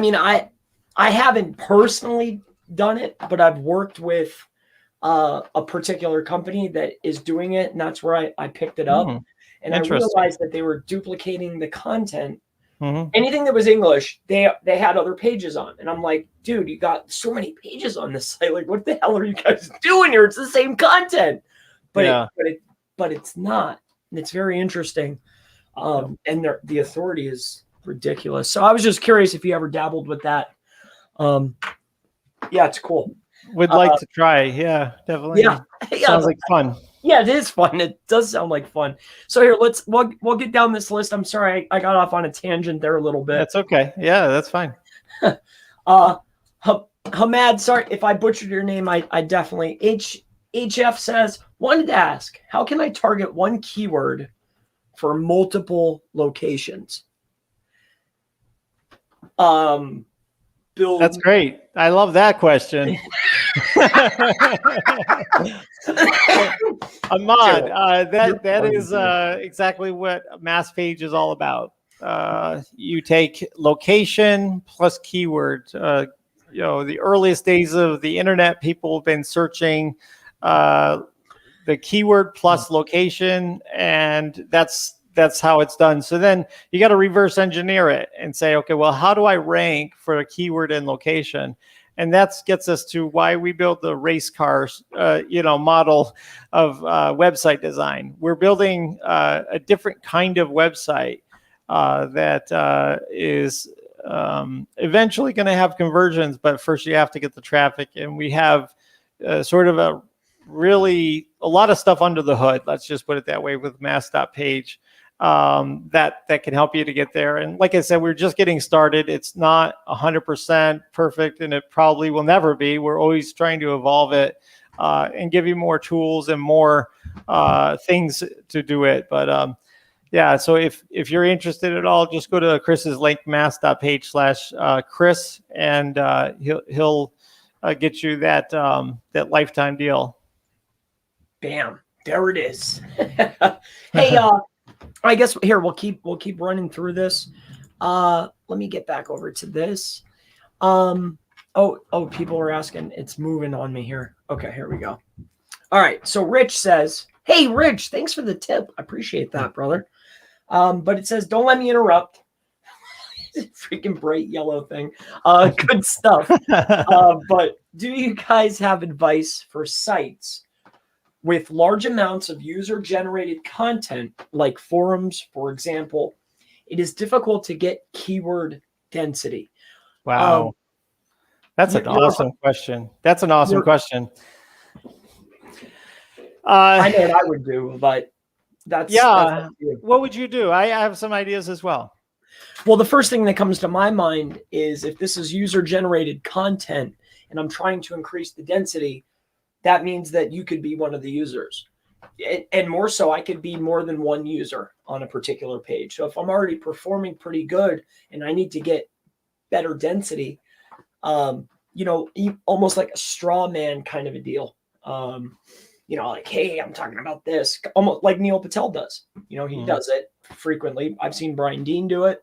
mean, I haven't personally done it, but I've worked with a particular company that is doing it, and that's where I picked it up. And I realized that they were duplicating the content. Anything that was English, they had other pages on, and I'm like, dude, you got so many pages on this site. Like, what the hell are you guys doing here? It's the same content, but but it's not. And it's very interesting, and the authority is ridiculous. So I was just curious if you ever dabbled with that. Yeah, it's cool. Would like to try. Yeah, definitely. Yeah. Sounds like fun. Yeah, it is fun. It does sound like fun. So here, we'll get down this list. I'm sorry, I got off on a tangent there a little bit. That's okay. Yeah, that's fine. Hamad, sorry if I butchered your name. I definitely. HF says, wanted to ask, how can I target one keyword for multiple locations. Build. That's great. I love that question. Ahmad, that is exactly what Mass Page is all about. You take location plus keyword. The earliest days of the internet, people have been searching the keyword plus location, and that's how it's done. So then you got to reverse engineer it and say, okay, well, how do I rank for a keyword and location? And that gets us to why we built the race cars, model of website design. We're building a different kind of website that is eventually going to have conversions, but first you have to get the traffic. And we have sort of a lot of stuff under the hood. Let's just put it that way with mass.page. That can help you to get there. And like I said, we're just getting started. It's not 100% perfect, and it probably will never be. We're always trying to evolve it and give you more tools and more things to do it. But yeah, so if you're interested at all, just go to Chris's link, mass.page/Chris, and he'll get you that lifetime deal. Bam, there it is. Hey, I guess here we'll keep running through this. Let me get back over to this. People are asking. It's moving on me here. Okay, here we go. All right. So Rich says, "Hey, Rich, thanks for the tip. I appreciate that, brother." But it says, "Don't let me interrupt." Freaking bright yellow thing. Good stuff. But do you guys have advice for sites with large amounts of user-generated content, like forums, for example? It is difficult to get keyword density. Wow. That's an awesome question. That's an awesome question. I know what I would do, but that's what would you do? I have some ideas as well. Well, the first thing that comes to my mind is if this is user-generated content and I'm trying to increase the density, that means that you could be one of the users. And more so, I could be more than one user on a particular page. So if I'm already performing pretty good and I need to get better density, almost like a straw man kind of a deal. Like, hey, I'm talking about this, almost like Neil Patel does. He does it frequently. I've seen Brian Dean do it.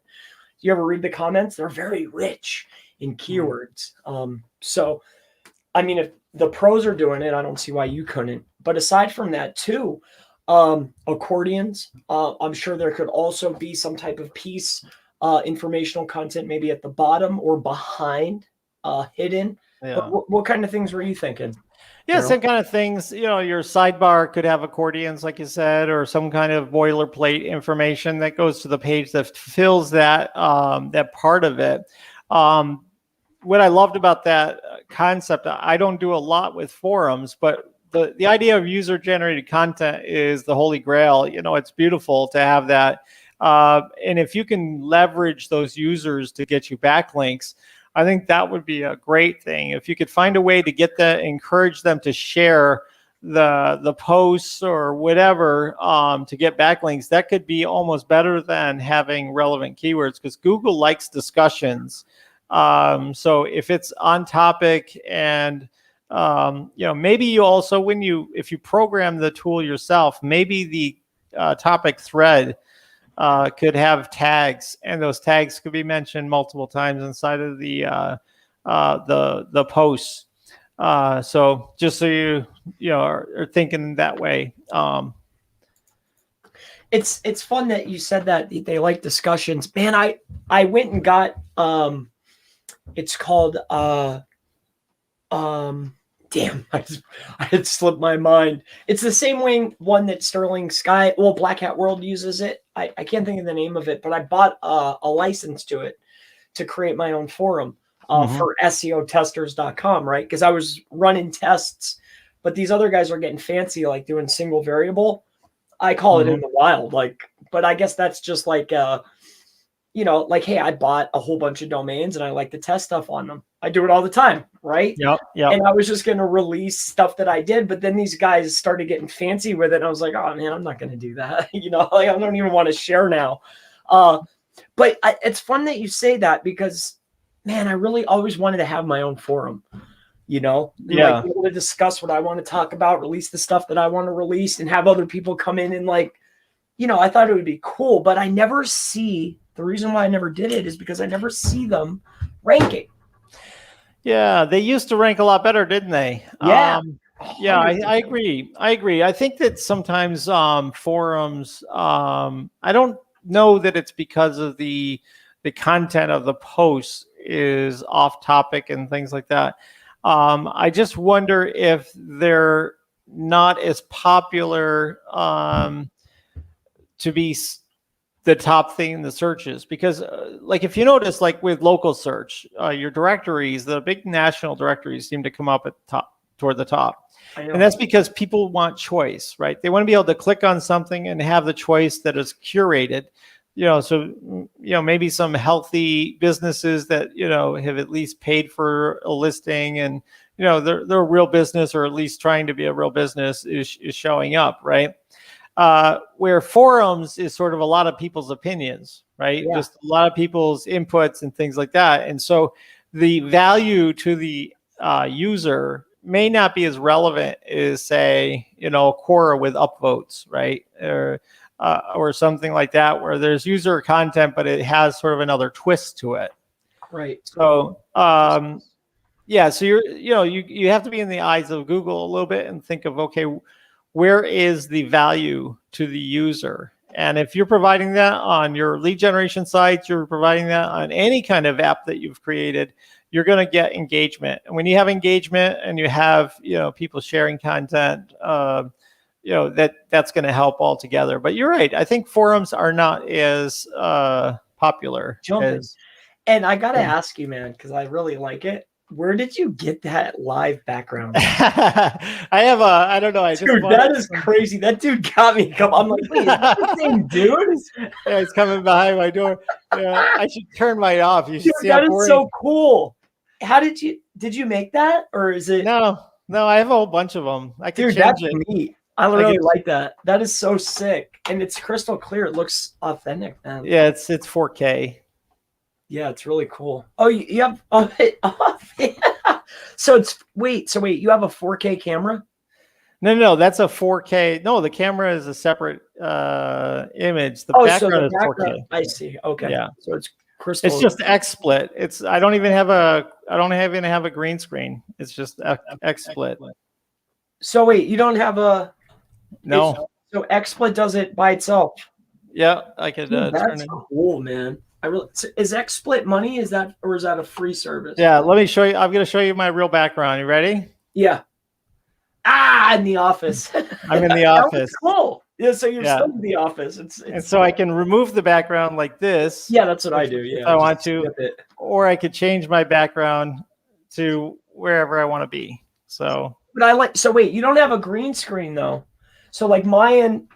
Do you ever read the comments? They're very rich in keywords. So, I mean, if the pros are doing it, I don't see why you couldn't. But aside from that, too, accordions. I'm sure there could also be some type of piece, informational content, maybe at the bottom or behind, hidden. Yeah. But what kind of things were you thinking? Yeah, same kind of things. Your sidebar could have accordions, like you said, or some kind of boilerplate information that goes to the page that fills that part of it. What I loved about that concept, I don't do a lot with forums, but the idea of user-generated content is the holy grail. It's beautiful to have that. And if you can leverage those users to get you backlinks, I think that would be a great thing. If you could find a way to get that, encourage them to share the posts or whatever to get backlinks, that could be almost better than having relevant keywords, because Google likes discussions. So if it's on topic and maybe you also, if you program the tool yourself, maybe the topic thread could have tags, and those tags could be mentioned multiple times inside of the posts. So just so you are thinking that way. It's fun that you said that they like discussions. Man, I went and got it's called damn, I had slipped my mind. It's the same one that Sterling Sky, Black Hat World uses it. I can't think of the name of it, but I bought a license to it to create my own forum for SEOtesters.com, right? Because I was running tests, but these other guys are getting fancy, like doing single variable. I call it in the wild, but I guess that's just like you know, like, hey, I bought a whole bunch of domains and I like to test stuff on them. I do it all the time, right? Yep. Yep. And I was just going to release stuff that I did, but then these guys started getting fancy with it. And I was like, oh man, I'm not going to do that. You know, like I don't even want to share now. But it's fun that you say that because, man, I really always wanted to have my own forum, you know, Yeah. like be able to discuss what I want to talk about, release the stuff that I want to release and have other people come in and like, you know, I thought it would be cool, but I never see the reason why I never did it is because I never see them ranking. Yeah, they used to rank a lot better, didn't they? Yeah. Yeah, I agree. I agree. I think that sometimes forums, I don't know that it's because of the content of the posts is off topic and things like that. I just wonder if they're not as popular to be the top thing in the searches because like if you notice like with local search your directories, the big national directories seem to come up at the top, toward the top, and that's because people want choice, right? They want to be able to click on something and have the choice that is curated, you know, so you know maybe some healthy businesses that you know have at least paid for a listing and you know they're a real business or at least trying to be a real business is showing up, right? Where forums is sort of a lot of people's opinions, right? Yeah. Just a lot of people's inputs and things like that. And so the value to the user may not be as relevant as, say, you know, Quora with upvotes, right? Or something like that, where there's user content, but it has sort of another twist to it. Right. So, yeah, so you have to be in the eyes of Google a little bit and think of, okay, where is the value to the user? And if you're providing that on your lead generation sites, you're providing that on any kind of app that you've created, you're going to get engagement. And when you have engagement and you have, you know, people sharing content, you know, that's going to help altogether. But you're right. I think forums are not as popular. And I got to ask you, man, because I really like it. Where did you get that live background? I don't know. Dude, that is crazy. That dude got me. I'm like, wait, is that the same dude? Yeah, he's coming behind my door. Yeah, I should turn mine off. You should Dude, see that is so cool. How did you make that? Or is it? No, I have a whole bunch of them. I can change it. Neat. I really like that. That is so sick. And it's crystal clear. It looks authentic, man. Yeah, it's 4K. Yeah, it's really cool. Oh, you have so you have a 4K camera? No, that's a 4K. No, the camera is a separate image. The background is 4K. I see. Okay. Yeah. So it's crystal. It's just XSplit. I don't even have a green screen. It's just XSplit. So wait, you don't have a no. So XSplit does it by itself. Yeah, I could. That's cool, man. Is XSplit money? Is that a free service? Yeah, let me show you. I'm going to show you my real background. You ready? Yeah. In the office. I'm in the office. Cool. Yeah, so you're still in the office. And so I can remove the background like this. Yeah, that's what I do. Yeah, if I want to, or I could change my background to wherever I want to be. So, but wait, you don't have a green screen though. So like mine,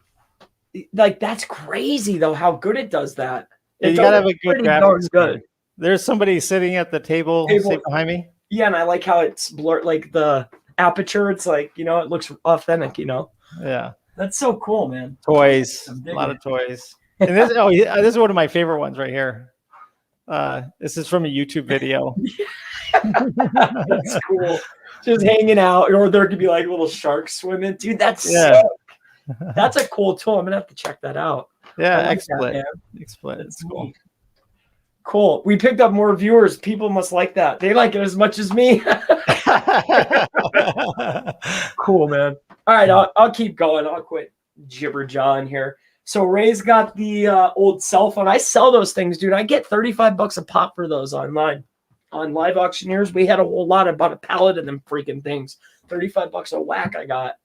like that's crazy though how good it does that. Yeah, you gotta have a good graphics. Good. There's somebody sitting at the table behind me. Yeah, and I like how it's blurred, like the aperture. It's like, you know, it looks authentic. You know. Yeah. That's so cool, man. Toys, a lot of toys. And this is one of my favorite ones right here. This is from a YouTube video. That's cool. Just hanging out, or there could be like little sharks swimming. Dude, that's sick. That's a cool tool. I'm gonna have to check that out. Yeah, XSplit. It's cool. Cool. We picked up more viewers. People must like that. They like it as much as me. Cool, man. All right, I'll keep going. I'll quit jibber jawing here. So Ray's got the old cell phone. I sell those things, dude. I get $35 a pop for those online. On Live Auctioneers, we had a whole lot. I bought a pallet of them freaking things. $35 a whack I got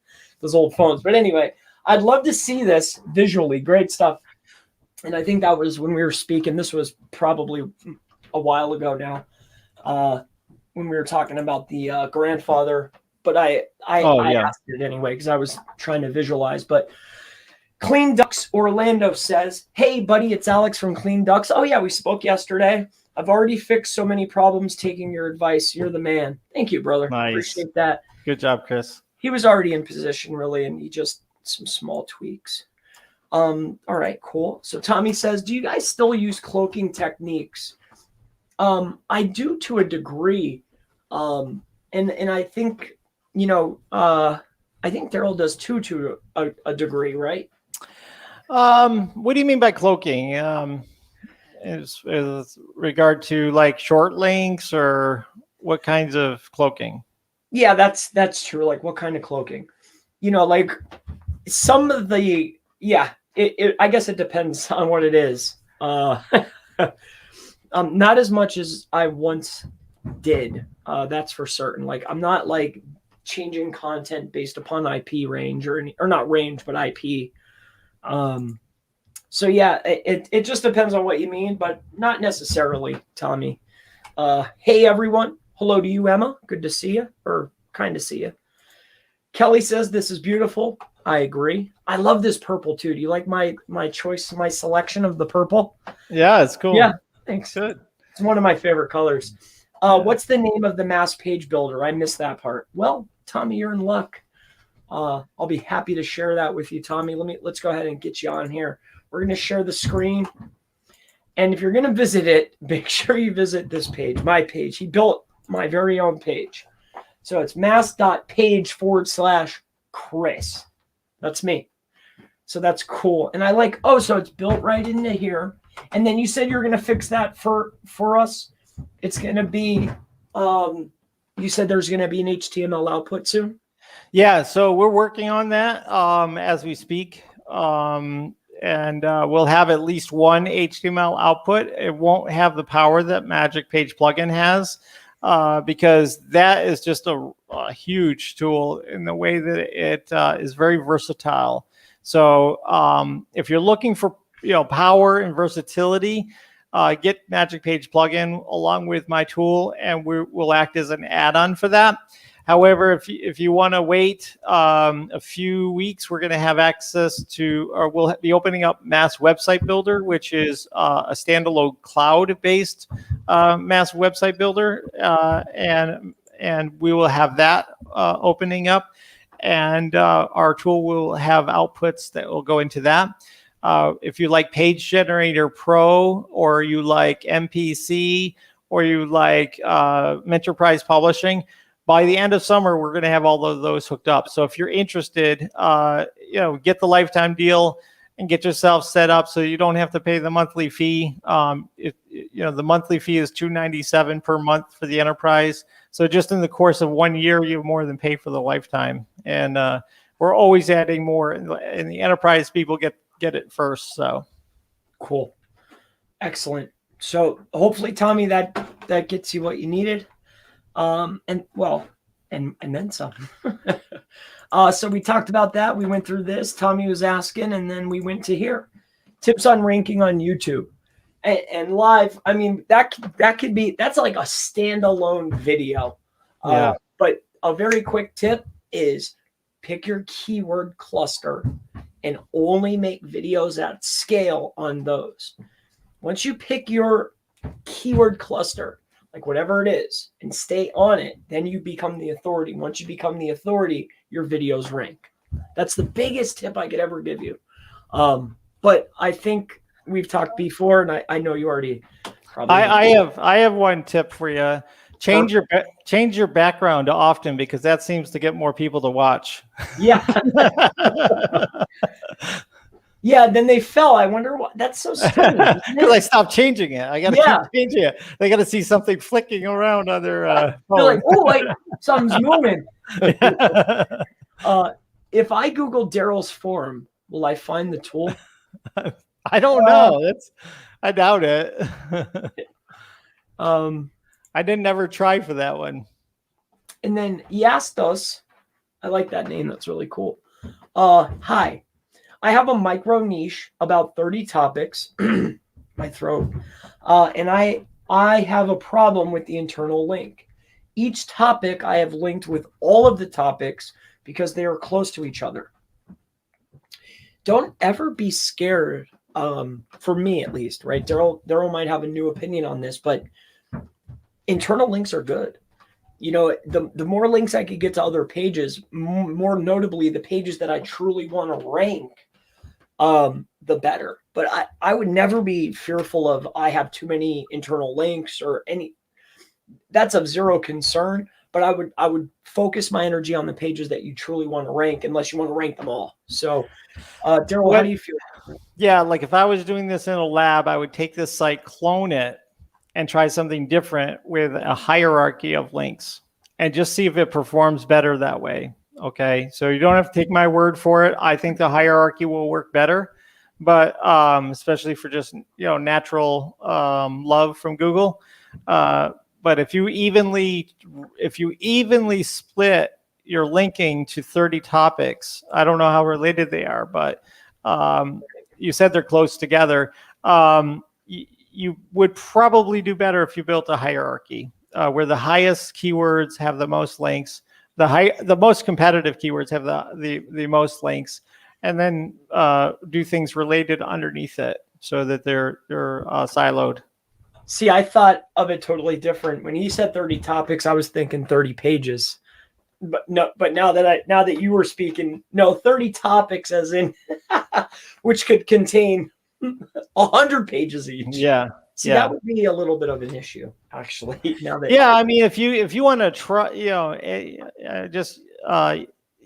those old phones. But anyway, I'd love to see this visually. Great stuff. And I think that was when we were speaking. This was probably a while ago now, when we were talking about the grandfather. But I asked it anyway because I was trying to visualize. But Clean Ducks Orlando says, hey, buddy, it's Alex from Clean Ducks. Oh, yeah, we spoke yesterday. I've already fixed so many problems taking your advice. You're the man. Thank you, brother. Nice. Appreciate that. Good job, Chris. He was already in position, really, and he just some small tweaks. All right, cool. So Tommy says, do you guys still use cloaking techniques? I do to a degree. And I think, I think Darryl does too to a degree, right? What do you mean by cloaking? Is regard to like short links, or what kinds of cloaking? Yeah, that's true. Like what kind of cloaking? Like some of the, yeah, I guess it depends on what it is. Not as much as I once did. That's for certain. Like I'm not like changing content based upon IP range or not range, but IP. So yeah, it just depends on what you mean, but not necessarily, Tommy. Hey everyone. Hello to you, Emma. Good to see you, or kind of see you. Kelly says this is beautiful. I agree. I love this purple too. Do you like my choice, my selection of the purple? Yeah, it's cool. Yeah, thanks. Good. It's one of my favorite colors. What's the name of the mass page builder? I missed that part. Well, Tommy, you're in luck. I'll be happy to share that with you, Tommy. Let's go ahead and get you on here. We're going to share the screen. And if you're going to visit it, make sure you visit this page, my page. He built my very own page. So it's mass.page/Chris. That's me. So that's cool. And I like, so it's built right into here. And then you said you're going to fix that for us. It's going to be, you said there's going to be an HTML output soon? Yeah, so we're working on that as we speak. And we'll have at least one HTML output. It won't have the power that Magic Page plugin has, because that is just a huge tool in the way that it is very versatile. So if you're looking for power and versatility, get Magic Page plugin along with my tool, and we'll act as an add-on for that. However, if you want to wait a few weeks, we're going to have access to, or we'll be opening up Mass Website Builder, which is a standalone cloud-based Mass Website Builder, and we will have that opening up, and our tool will have outputs that will go into that. If you like Page Generator Pro, or you like MPC, or you like Enterprise Publishing, by the end of summer, we're going to have all of those hooked up. So if you're interested, get the lifetime deal and get yourself set up so you don't have to pay the monthly fee. The monthly fee is $297 per month for the enterprise. So just in the course of 1 year, you more than pay for the lifetime. And we're always adding more. In the enterprise, people get it first. So cool, excellent. So hopefully, Tommy, that gets you what you needed. And then some. So we talked about that. We went through this. Tommy was asking, and then we went to here. Tips on ranking on YouTube and live. I mean, that's like a standalone video. Yeah. But a very quick tip is pick your keyword cluster and only make videos at scale on those. Once you pick your keyword cluster, like whatever it is, and stay on it, then you become the authority. Once you become the authority, your videos rank. That's the biggest tip I could ever give you. But I think we've talked before, and I know you already probably. I have one tip for you. Change your background often, because that seems to get more people to watch. Yeah. Yeah, then they fell. I wonder what. That's so strange. Because I stopped changing it. I got to keep changing it. They got to see something flicking around on their phone. They're like, oh, wait, something's moving. If I Google Darryl's forum, will I find the tool? I don't know. I doubt it. I didn't ever try for that one. And then he asked us, I like that name. That's really cool. Hi. I have a micro niche, about 30 topics, my throat, and I have a problem with the internal link. Each topic I have linked with all of the topics because they are close to each other. don't ever be scared. For me at least, right? Darryl might have a new opinion on this, but internal links are good. You know, the more links I could get to other pages, more notably the pages that I truly want to rank, the better. But I would never be fearful of I have too many internal links or any. That's of zero concern. But I would focus my energy on the pages that you truly want to rank, unless you want to rank them all. So, Darryl, how do you feel? Yeah, like if I was doing this in a lab, I would take this site, clone it, and try something different with a hierarchy of links and just see if it performs better that way. Okay, so you don't have to take my word for it. I think the hierarchy will work better, but especially for just natural love from Google. But if you evenly split your linking to 30 topics, I don't know how related they are, but you said they're close together. You would probably do better if you built a hierarchy where the highest keywords have the most links, the most competitive keywords have the most links, and then do things related underneath it so that they're siloed. See, I thought of it totally different. When he said 30 topics, I was thinking 30 pages. But no, but now that you were speaking, no, 30 topics as in which could contain 100 pages each. Yeah. See, that would be a little bit of an issue, actually. Now that I mean, if you want to try,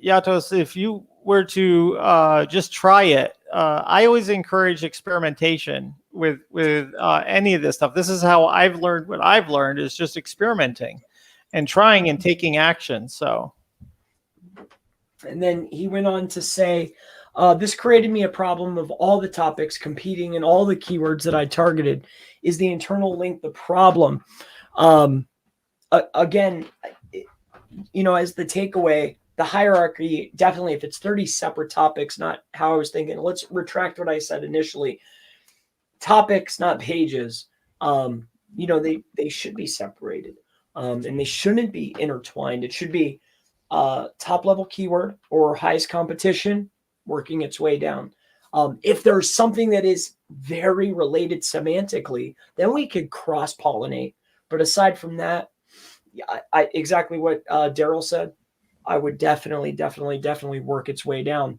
Yatos, if you were to just try it, I always encourage experimentation with any of this stuff. This is how I've learned what I've learned is just experimenting and trying and taking action. So, and then he went on to say, this created me a problem of all the topics competing and all the keywords that I targeted. Is the internal link the problem? Again, as the takeaway, the hierarchy, definitely, if it's 30 separate topics, not how I was thinking. Let's retract what I said initially. Topics, not pages. They should be separated. And they shouldn't be intertwined. It should be top level keyword or highest competition working its way down. If there's something that is very related semantically, then we could cross-pollinate. But aside from that, I exactly what Darryl said, I would definitely work its way down.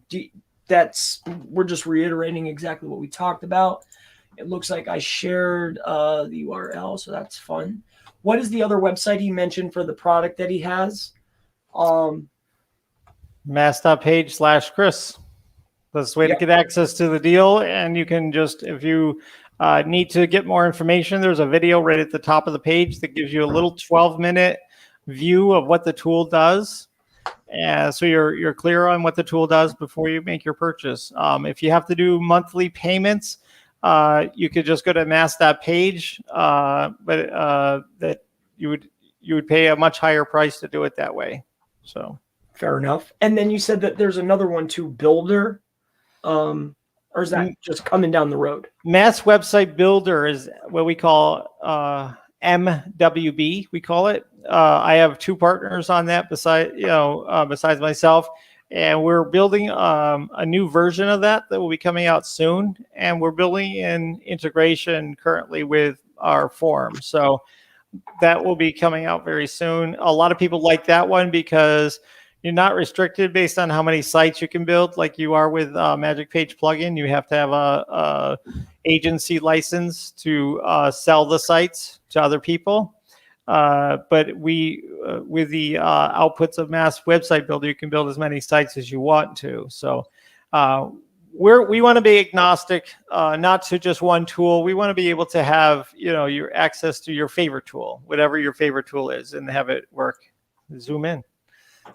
We're just reiterating exactly what we talked about. It looks like I shared the URL, so that's fun. What is the other website he mentioned for the product that he has? Mass.page/Chris. That's the way to get access to the deal. And you can just, if you need to get more information, there's a video right at the top of the page that gives you a little 12-minute view of what the tool does. So you're clear on what the tool does before you make your purchase. If you have to do monthly payments, you could just go to mass.page, but that you would pay a much higher price to do it that way. So fair enough. And then you said that there's another one too, Builder, or is that just coming down the road? Mass Website Builder is what we call MWB. We call it. I have two partners on that besides myself. And we're building a new version of that will be coming out soon. And we're building in integration currently with our form. So that will be coming out very soon. A lot of people like that one because you're not restricted based on how many sites you can build like you are with Magic Page plugin. You have to have a agency license to sell the sites to other people. But with the outputs of Mass Website Builder, you can build as many sites as you want to. So we want to be agnostic, not to just one tool. We want to be able to have your access to your favorite tool, whatever your favorite tool is, and have it work. Zoom in.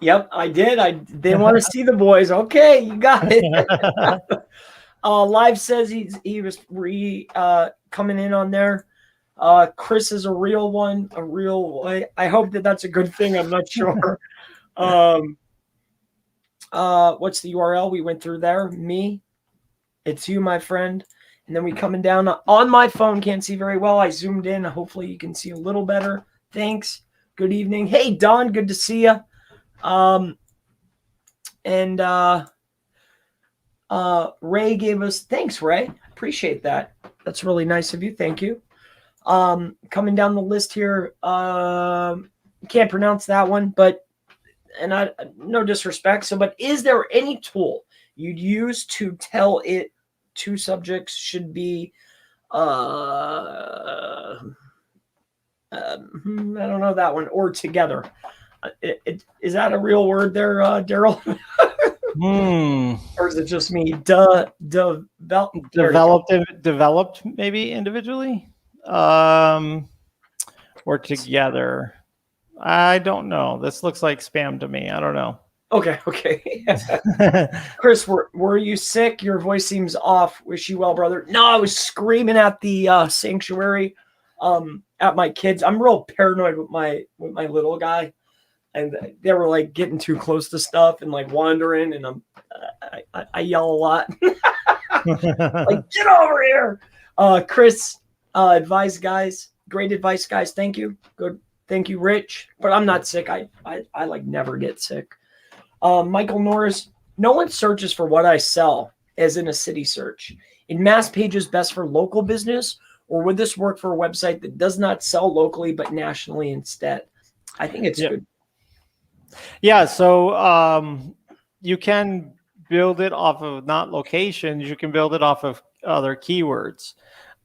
Yep, I did. They want to see the boys. Okay, you got it. Live says he was coming in on there. Chris is a real one, I hope that's a good thing. I'm not sure. What's the URL? We went through there. Me. It's you, my friend. And then we coming down on my phone. Can't see very well. I zoomed in. Hopefully you can see a little better. Thanks. Good evening. Hey, Don. Good to see you. Ray gave us, thanks, Ray. Appreciate that. That's really nice of you. Thank you. Coming down the list here, can't pronounce that one, but, and I, no disrespect. So, but is there any tool you'd use to tell it two subjects should be, I don't know that one, or together? Is that a real word there, Darryl? Or is it just me? Developed maybe individually, or together. I don't know. This looks like spam to me. I don't know. Okay. Chris, were you sick? Your voice seems off. Wish you well, brother. No, I was screaming at the sanctuary, at my kids. I'm real paranoid with my little guy, and they were like getting too close to stuff and like wandering, and I yell a lot. Like, get over here. Chris, advice, guys. Great advice, guys. Thank you. Good. Thank you, Rich. But I'm not sick. I like never get sick. Michael Norris, no one searches for what I sell as in a city search. In mass pages best for local business, or would this work for a website that does not sell locally but nationally instead? I think it's good. Yeah, so you can build it off of not locations. You can build it off of other keywords.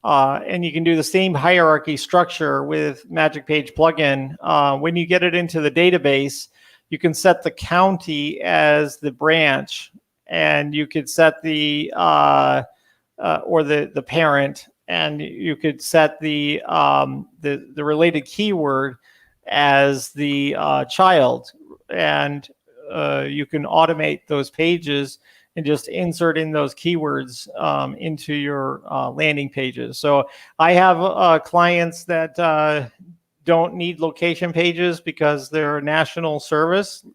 And you can do the same hierarchy structure with Magic Page plugin. When you get it into the database, you can set the county as the branch, and you could set the or the parent, and you could set the related keyword as the child, and you can automate those pages and just insert in those keywords into your landing pages. So I have clients that don't need location pages because they're a national service,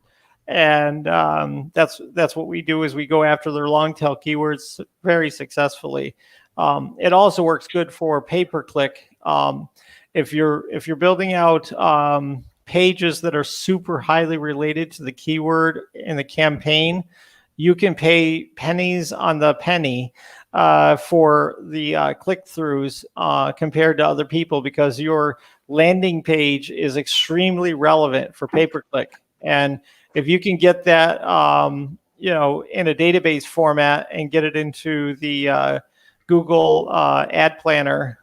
and that's what we do is we go after their long tail keywords very successfully. It also works good for pay-per-click. If you're building out pages that are super highly related to the keyword in the campaign, you can pay pennies on the penny for the click-throughs compared to other people, because your landing page is extremely relevant for pay-per-click. And if you can get that, in a database format and get it into the Google Ad Planner,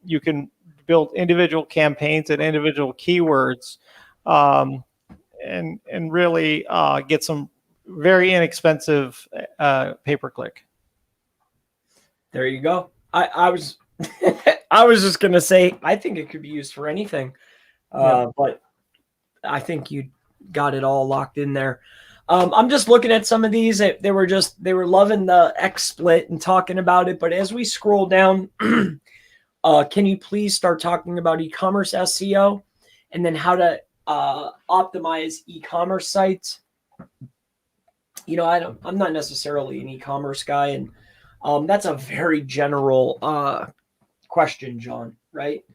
you can build individual campaigns and individual keywords, and really get some very inexpensive pay-per-click. There you go. I was I was just gonna say I think it could be used for anything, but I think you got it all locked in there. I'm just looking at some of these. They were loving the XSplit and talking about it. But as we scroll down, can you please start talking about e-commerce SEO and then how to optimize e-commerce sites? I'm not necessarily an e-commerce guy, and that's a very general question, John, right?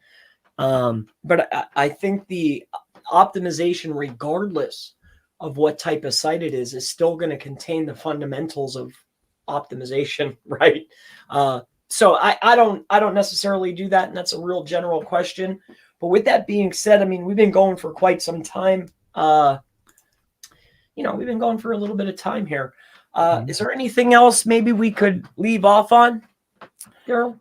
But I think the optimization, regardless of what type of site it is still going to contain the fundamentals of optimization, right? So I don't necessarily do that, and that's a real general question. But with that being said, I mean, we've been going for quite some time. We've been going for a little bit of time here. Is there anything else maybe we could leave off on, Darryl?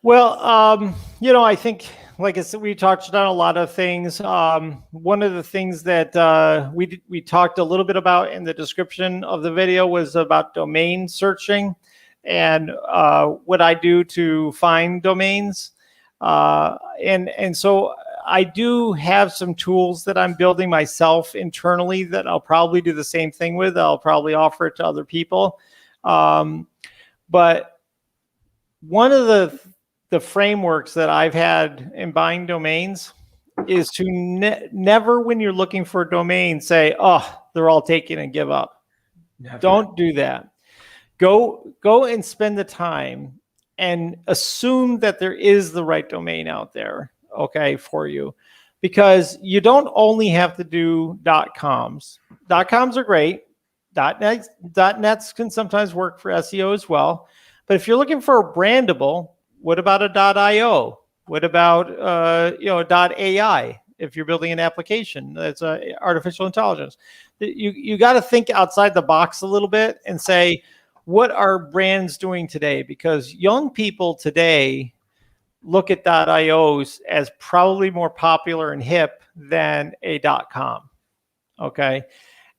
Well, I think, like I said, we touched on a lot of things. One of the things that we talked a little bit about in the description of the video was about domain searching and what I do to find domains. And so I do have some tools that I'm building myself internally that I'll probably do the same thing with. I'll probably offer it to other people. But one of the frameworks that I've had in buying domains is to never, when you're looking for a domain, say, oh, they're all taken, and give up. Never. Don't do that. Go and spend the time and assume that there is the right domain out there, okay, for you. Because you don't only have to do .coms. .coms are great. .nets can sometimes work for SEO as well. But if you're looking for a brandable, what about a .io? What about .ai? If you're building an application that's artificial intelligence, you got to think outside the box a little bit and say, what are brands doing today? Because young people today look at .ios as probably more popular and hip than a .com. Okay.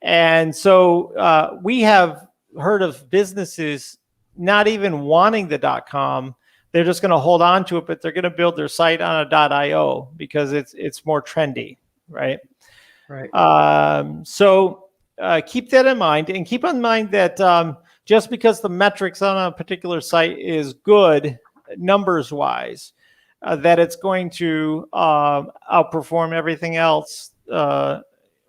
And so we have heard of businesses not even wanting the .com. They're just going to hold on to it, but they're going to build their site on a .io because it's more trendy, right? Right. So keep that in mind, and keep in mind that just because the metrics on a particular site is good numbers wise, that it's going to outperform everything else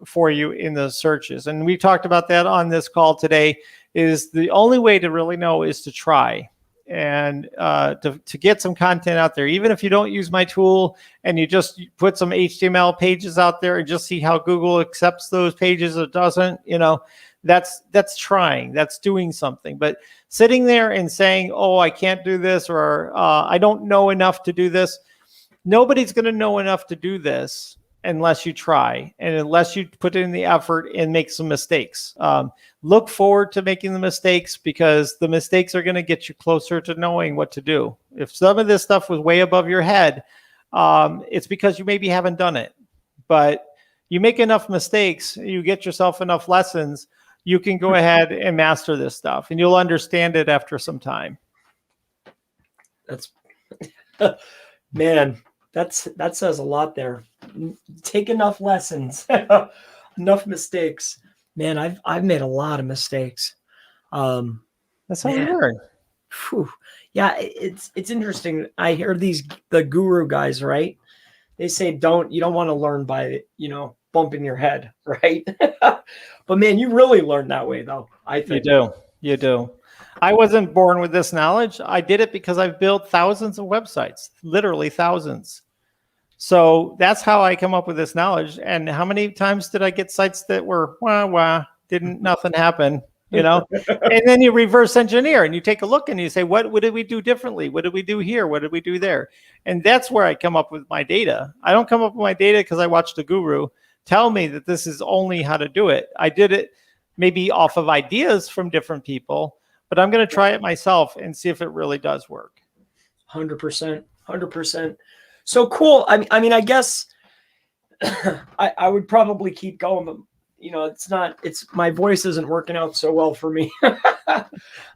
for you in the searches. And we talked about that on this call today. Is the only way to really know is to try and to get some content out there. Even if you don't use my tool and you just put some HTML pages out there and just see how Google accepts those pages or doesn't, that's trying, that's doing something. But sitting there and saying, oh, I can't do this, or I don't know enough to do this, nobody's going to know enough to do this unless you try and unless you put in the effort and make some mistakes. Look forward to making the mistakes, because the mistakes are going to get you closer to knowing what to do. If some of this stuff was way above your head, it's because you maybe haven't done it. But you make enough mistakes, you get yourself enough lessons, you can go ahead and master this stuff, and you'll understand it after some time. That's man, that says a lot there. Take enough lessons, enough mistakes. Man, I've made a lot of mistakes. That's how we learn. Whew. Yeah, it's interesting. I hear the guru guys, right? They say you don't want to learn by bumping your head, right? But man, you really learn that way, though. I think You do. I wasn't born with this knowledge. I did it because I've built thousands of websites, literally thousands. So that's how I come up with this knowledge. And how many times did I get sites that were nothing happen, And then you reverse engineer and you take a look and you say, what did we do differently? What did we do here? What did we do there? And that's where I come up with my data. I don't come up with my data because I watched a guru tell me that this is only how to do it. I did it maybe off of ideas from different people, but I'm going to try it myself and see if it really does work. 100%, 100%. So cool. I mean, I guess I would probably keep going, but it's my voice isn't working out so well for me. That's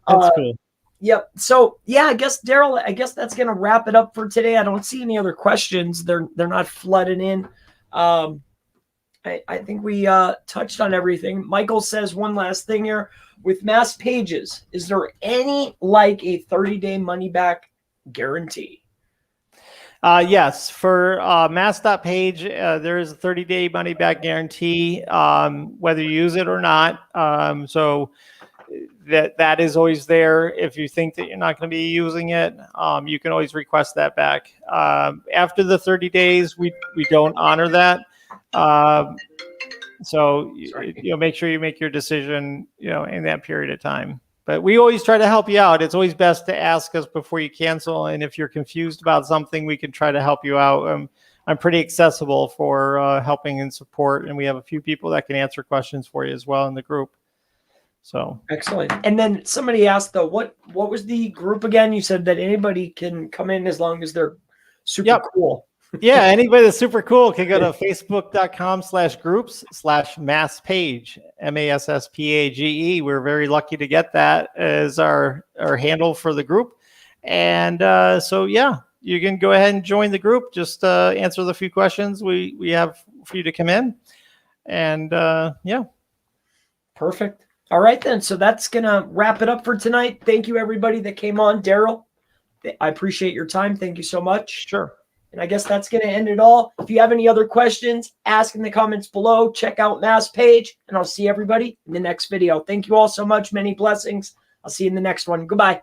cool. Yep. So yeah, I guess Darryl, that's going to wrap it up for today. I don't see any other questions. They're not flooding in. I think we touched on everything. Michael says one last thing here. With Mass Pages, is there any like a 30-day money back guarantee? Yes, for mass.page, there is a 30-day money back guarantee, whether you use it or not. So that is always there. If you think that you're not going to be using it, you can always request that back. After the 30 days, we don't honor that. So make sure you make your decision, in that period of time. But we always try to help you out. It's always best to ask us before you cancel. And if you're confused about something, we can try to help you out. I'm pretty accessible for helping and support. And we have a few people that can answer questions for you as well in the group. So excellent. And then somebody asked, though, what was the group again? You said that anybody can come in as long as they're super cool. Yeah, anybody that's super cool can go to facebook.com/groups/masspage, MASSPAGE. We're very lucky to get that as our handle for the group. And so, yeah, you can go ahead and join the group. Just answer the few questions we have for you to come in. And yeah. Perfect. All right, then. So that's going to wrap it up for tonight. Thank you, everybody that came on. Darryl, I appreciate your time. Thank you so much. Sure. And I guess that's going to end it all. If you have any other questions, ask in the comments below. Check out Mass Page, and I'll see everybody in the next video. Thank you all so much. Many blessings. I'll see you in the next one. Goodbye.